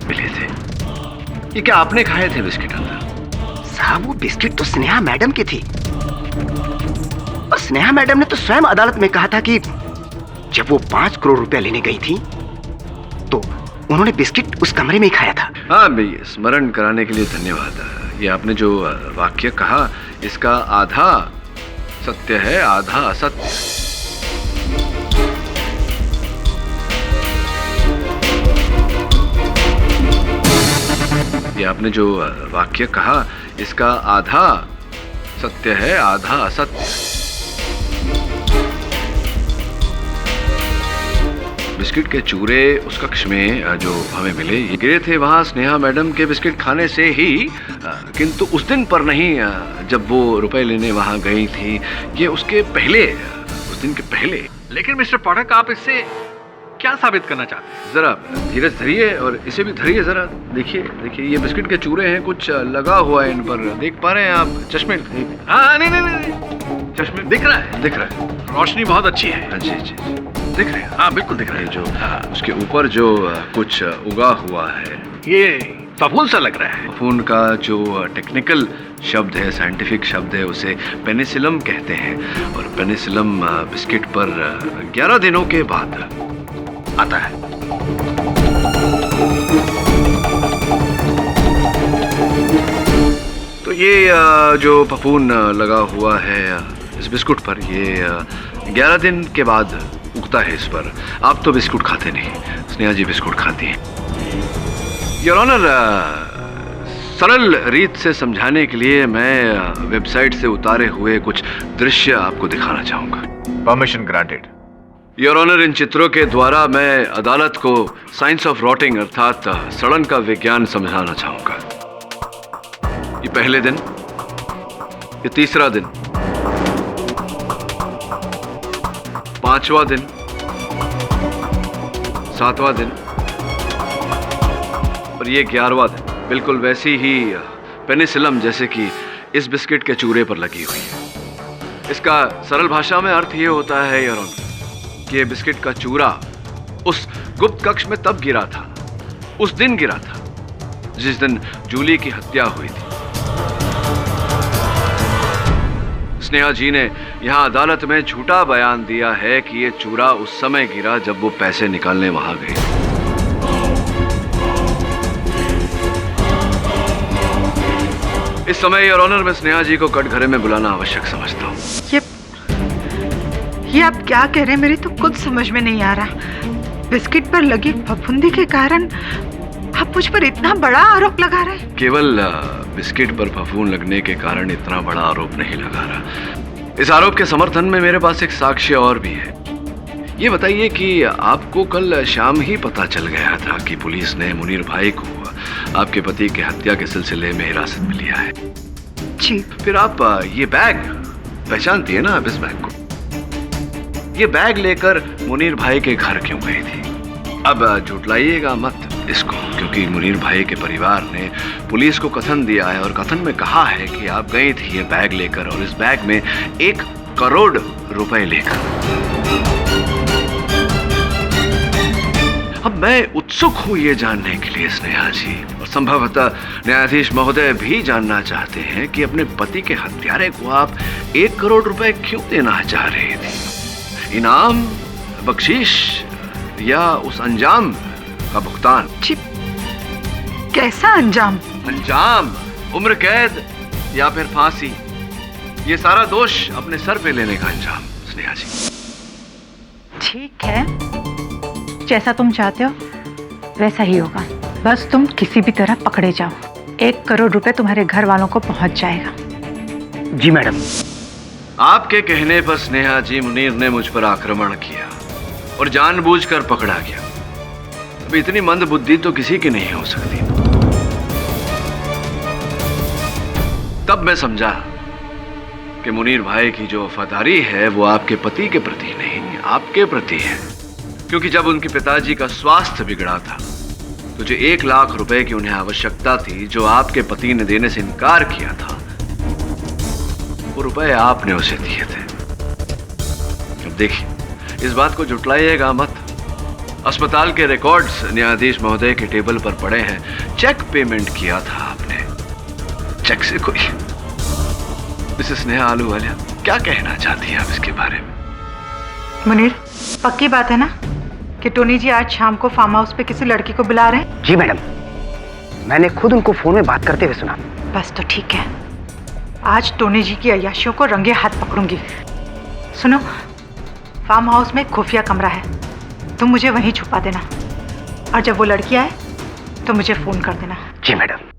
मिले थे, ये क्या आपने खाए थे बिस्किट अंदर? साहब वो बिस्किट तो स्नेहा मैडम की थी, और स्नेहा मैडम ने तो स्वयं अदालत में कहा था कि जब वो 5 करोड़ रुपया लेने गई थी तो उन्होंने बिस्किट उस कमरे में ही खाया था। हाँ भाई, स्मरण कराने के लिए धन्यवाद। ये आपने जो वाक्य कहा, इसका आधा सत्य है, आधा असत्य। ये आपने जो वाक्य कहा, इसका आधा सत्य है, आधा असत्य। बिस्किट के चूरे उस कक्ष में जो हमें मिले, ये गिरे थे वहां स्नेहा मैडम के बिस्किट खाने से ही, किंतु उस दिन पर नहीं जब वो रुपए लेने वहां गई थी, ये उसके पहले, उस दिन के पहले। लेकिन मिस्टर पाठक, आप इससे क्या साबित करना चाहते हैं? जरा धीरज धरिए और इसे भी धरिए जरा। देखिए देखिए, ये बिस्किट के चूरे हैं, कुछ लगा हुआ है इन पर, देख पा रहे हैं आप? चश्मे? हाँ, नहीं, चश्मे दिख रहा है, दिख रहा है। रोशनी बहुत अच्छी है। जी जी, दिख रहे हैं। हाँ, बिल्कुल दिख रहा है। जो उसके ऊपर जो कुछ उगा हुआ है, ये फफूंद सा लग रहा है। फफूंद का जो टेक्निकल शब्द है, साइंटिफिक शब्द है, उसे पेनिसिलम कहते हैं। और पेनिसिलम बिस्किट पर 11 दिनों के बाद आता है। तो ये जो फफूंद लगा हुआ है इस बिस्कुट पर, ये 11 दिन के बाद उगता है इस पर। आप तो बिस्कुट खाते नहीं, स्नेहा जी बिस्कुट खाती हैं। योर ऑनर, सरल रीत से समझाने के लिए मैं वेबसाइट से उतारे हुए कुछ दृश्य आपको दिखाना चाहूंगा। Permission granted. योर ऑनर, इन चित्रों के द्वारा मैं अदालत को साइंस ऑफ रॉटिंग अर्थात सड़न का विज्ञान समझाना चाहूंगा। ये पहले दिन, ये तीसरा दिन, 5वां दिन, 7वां दिन और ये 11वां दिन। बिल्कुल वैसी ही पेनिसिलम जैसे कि इस बिस्किट के चूरे पर लगी हुई है। इसका सरल भाषा में अर्थ ये होता है योर ऑनर कि ये बिस्किट का चूरा उस गुप्त कक्ष में तब गिरा था, उस दिन गिरा था जिस दिन जूली की हत्या हुई थी। स्नेहा जी ने यहां अदालत में झूठा बयान दिया है कि ये चूरा उस समय गिरा जब वो पैसे निकालने वहां गई। इस समय योर ऑनर में स्नेहा जी को कटघरे में बुलाना आवश्यक समझता हूँ। ये आप क्या कह रहे हैं? मेरी तो कुछ समझ में नहीं आ रहा। बिस्किट पर लगी फफूंदी के कारण आप मुझ पर इतना बड़ा आरोप लगा रहे हैं? केवल बिस्किट पर फफूंद लगने के कारण इतना बड़ा आरोप नहीं लगा रहा। इस आरोप के समर्थन में मेरे पास एक साक्ष्य और भी है। ये बताइए कि आपको कल शाम ही पता चल गया था कि पुलिस ने मुनीर भाई को आपके पति की हत्या के सिलसिले में हिरासत में लिया है? जी। फिर आप ये बैग पहचानती है ना आप इस बैग को? ये बैग लेकर मुनीर भाई के घर क्यों गई थी? अब झुटलाइएगा मत इसको, क्योंकि मुनीर भाई के परिवार ने पुलिस को कथन दिया है और कथन में कहा है कि आप गई थी ये बैग लेकर और इस बैग में 1 करोड़ रुपए लेकर। अब मैं उत्सुक हूं ये जानने के लिए स्नेहा जी, और संभवतः न्यायाधीश महोदय भी जानना चाहते हैं कि अपने पति के हत्यारे को आप 1 करोड़ रुपए क्यों देना चाह रहे थे? इनाम, बख्शीश या उस अंजाम का भुगतान? कैसा अंजाम? अंजाम उम्र कैद या फिर फांसी। ये सारा दोष अपने सर पे लेने का अंजाम स्नेहा जी। ठीक है, जैसा तुम चाहते हो वैसा ही होगा। बस तुम किसी भी तरह पकड़े जाओ। 1 करोड़ रुपए तुम्हारे घर वालों को पहुंच जाएगा। जी मैडम। आपके कहने पर स्नेहा जी मुनीर ने मुझ पर आक्रमण किया और जानबूझकर पकड़ा गया। अब इतनी मंद बुद्धि तो किसी की नहीं हो सकती। तब मैं समझा कि मुनीर भाई की जो वफादारी है वो आपके पति के प्रति नहीं, आपके प्रति है। क्योंकि जब उनके पिताजी का स्वास्थ्य बिगड़ा था तो जो 1 लाख रुपए की उन्हें आवश्यकता थी, जो आपके पति ने देने से इनकार किया था, वो रुपए आपने उसे दिए थे। अब देखिए, इस बात को जुटलाइएगा मत। अस्पताल के रिकॉर्ड्स न्यायाधीश महोदय के टेबल पर पड़े हैं। चेक पेमेंट किया था आपने, चेक से कोई। मिसेस स्नेहा आलूवालिया, क्या कहना चाहती है आप इसके बारे में? मुनीर, पक्की बात है ना कि टोनी जी आज शाम को फार्म हाउस पे किसी लड़की को बुला रहे हैं? जी मैडम, मैंने खुद उनको फोन में बात करते हुए सुना। बस तो ठीक है, आज टोनी जी की अय्याशियों को रंगे हाथ पकड़ूंगी। सुनो, फार्म हाउस में एक खुफिया कमरा है, तुम मुझे वहीं छुपा देना, और जब वो लड़की आए तो मुझे फोन कर देना। जी मैडम।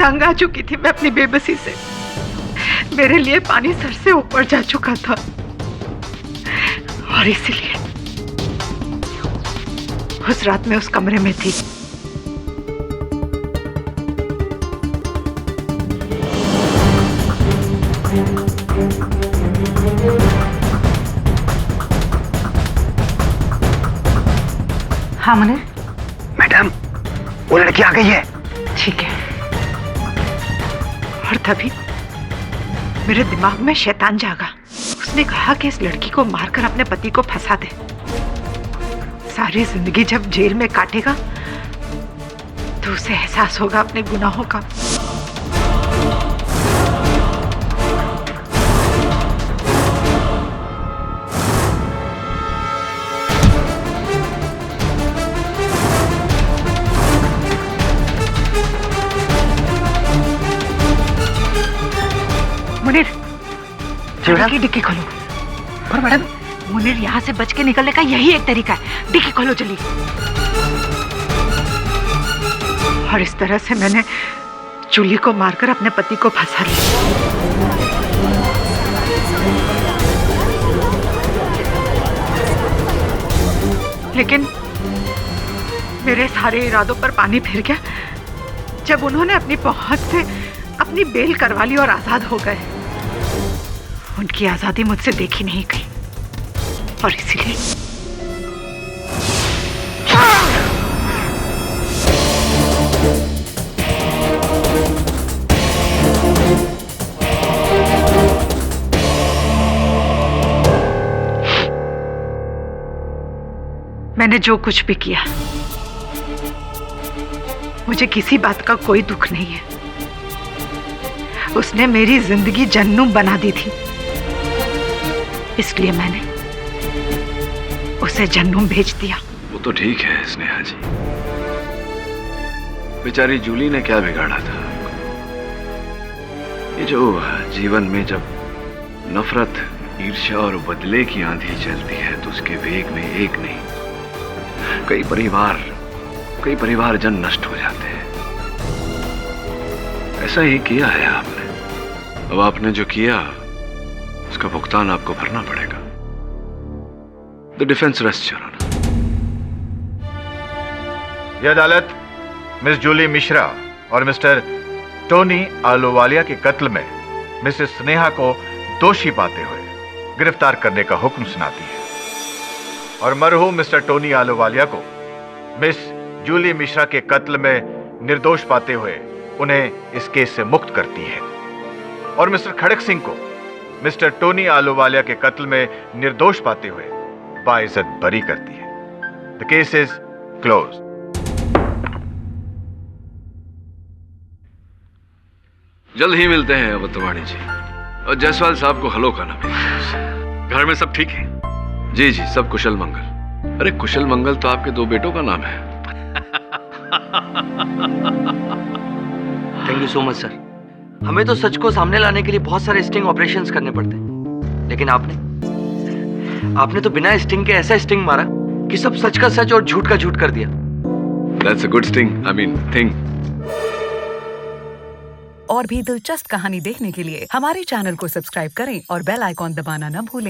तंग आ चुकी थी मैं अपनी बेबसी से। मेरे लिए पानी सर से ऊपर जा चुका था, और इसीलिए उस रात में उस कमरे में थी। हाँ मुनीर? मैडम, वो लड़की आ गई है। ठीक है। और तभी मेरे दिमाग में शैतान जागा। उसने कहा कि इस लड़की को मारकर अपने पति को फंसा दे। सारी जिंदगी जब जेल में काटेगा तो उसे एहसास होगा अपने गुनाहों का। मुनीर, की डिक्की खोलो। और मैडम, मुनीर, यहाँ से बच के निकलने का यही एक तरीका है। डिक्की खोलो जल्दी। और इस तरह से मैंने जूली को मारकर अपने पति को फंसा लिया। लेकिन मेरे सारे इरादों पर पानी फिर गया जब उन्होंने अपनी पहुंच से अपनी बेल करवा ली और आजाद हो गए। उनकी आजादी मुझसे देखी नहीं गई, और इसीलिए मैंने जो कुछ भी किया, मुझे किसी बात का कोई दुख नहीं है। उसने मेरी जिंदगी जहन्नुम बना दी थी, इसलिए मैंने उसे जहन्नुम भेज दिया। वो तो ठीक है स्नेहा जी, बेचारी जूली ने क्या बिगाड़ा था? ये जो जीवन में जब नफरत, ईर्ष्या और बदले की आंधी चलती है तो उसके वेग में एक नहीं कई परिवार जन नष्ट हो जाते हैं। ऐसा ही किया है आपने। अब आपने जो किया उसका भुगतान आपको भरना पड़ेगा। The defence rest your honour. यह अदालत मिस जूली मिश्रा और मिस्टर टोनी आलूवालिया के कत्ल में मिसेस स्नेहा को दोषी पाते हुए गिरफ्तार करने का हुक्म सुनाती है, और मरहूम मिस्टर टोनी आलूवालिया को मिस जूली मिश्रा के कत्ल में निर्दोष पाते हुए उन्हें इस केस से मुक्त करती है, और मिस्टर खड़क सिंह को मिस्टर टोनी आलूवालिया के कत्ल में निर्दोष पाते हुए बाइज्जत बरी करती है। The case is close. जल्द ही मिलते हैं अवतवाणी जी, और जायसवाल साहब को हलो का नाम। घर में सब ठीक है? जी जी, सब कुशल मंगल। अरे कुशल मंगल तो आपके 2 बेटों का नाम है। Thank you so much sir. हमें तो सच को सामने लाने के लिए बहुत सारे स्टिंग ऑपरेशंस करने पड़ते हैं, लेकिन आपने तो बिना स्टिंग के ऐसा स्टिंग मारा कि सब सच का सच और झूठ का झूठ कर दिया। That's a good sting. I mean, thing. और भी दिलचस्प कहानी देखने के लिए हमारे चैनल को सब्सक्राइब करें और बेल आइकॉन दबाना न भूलें।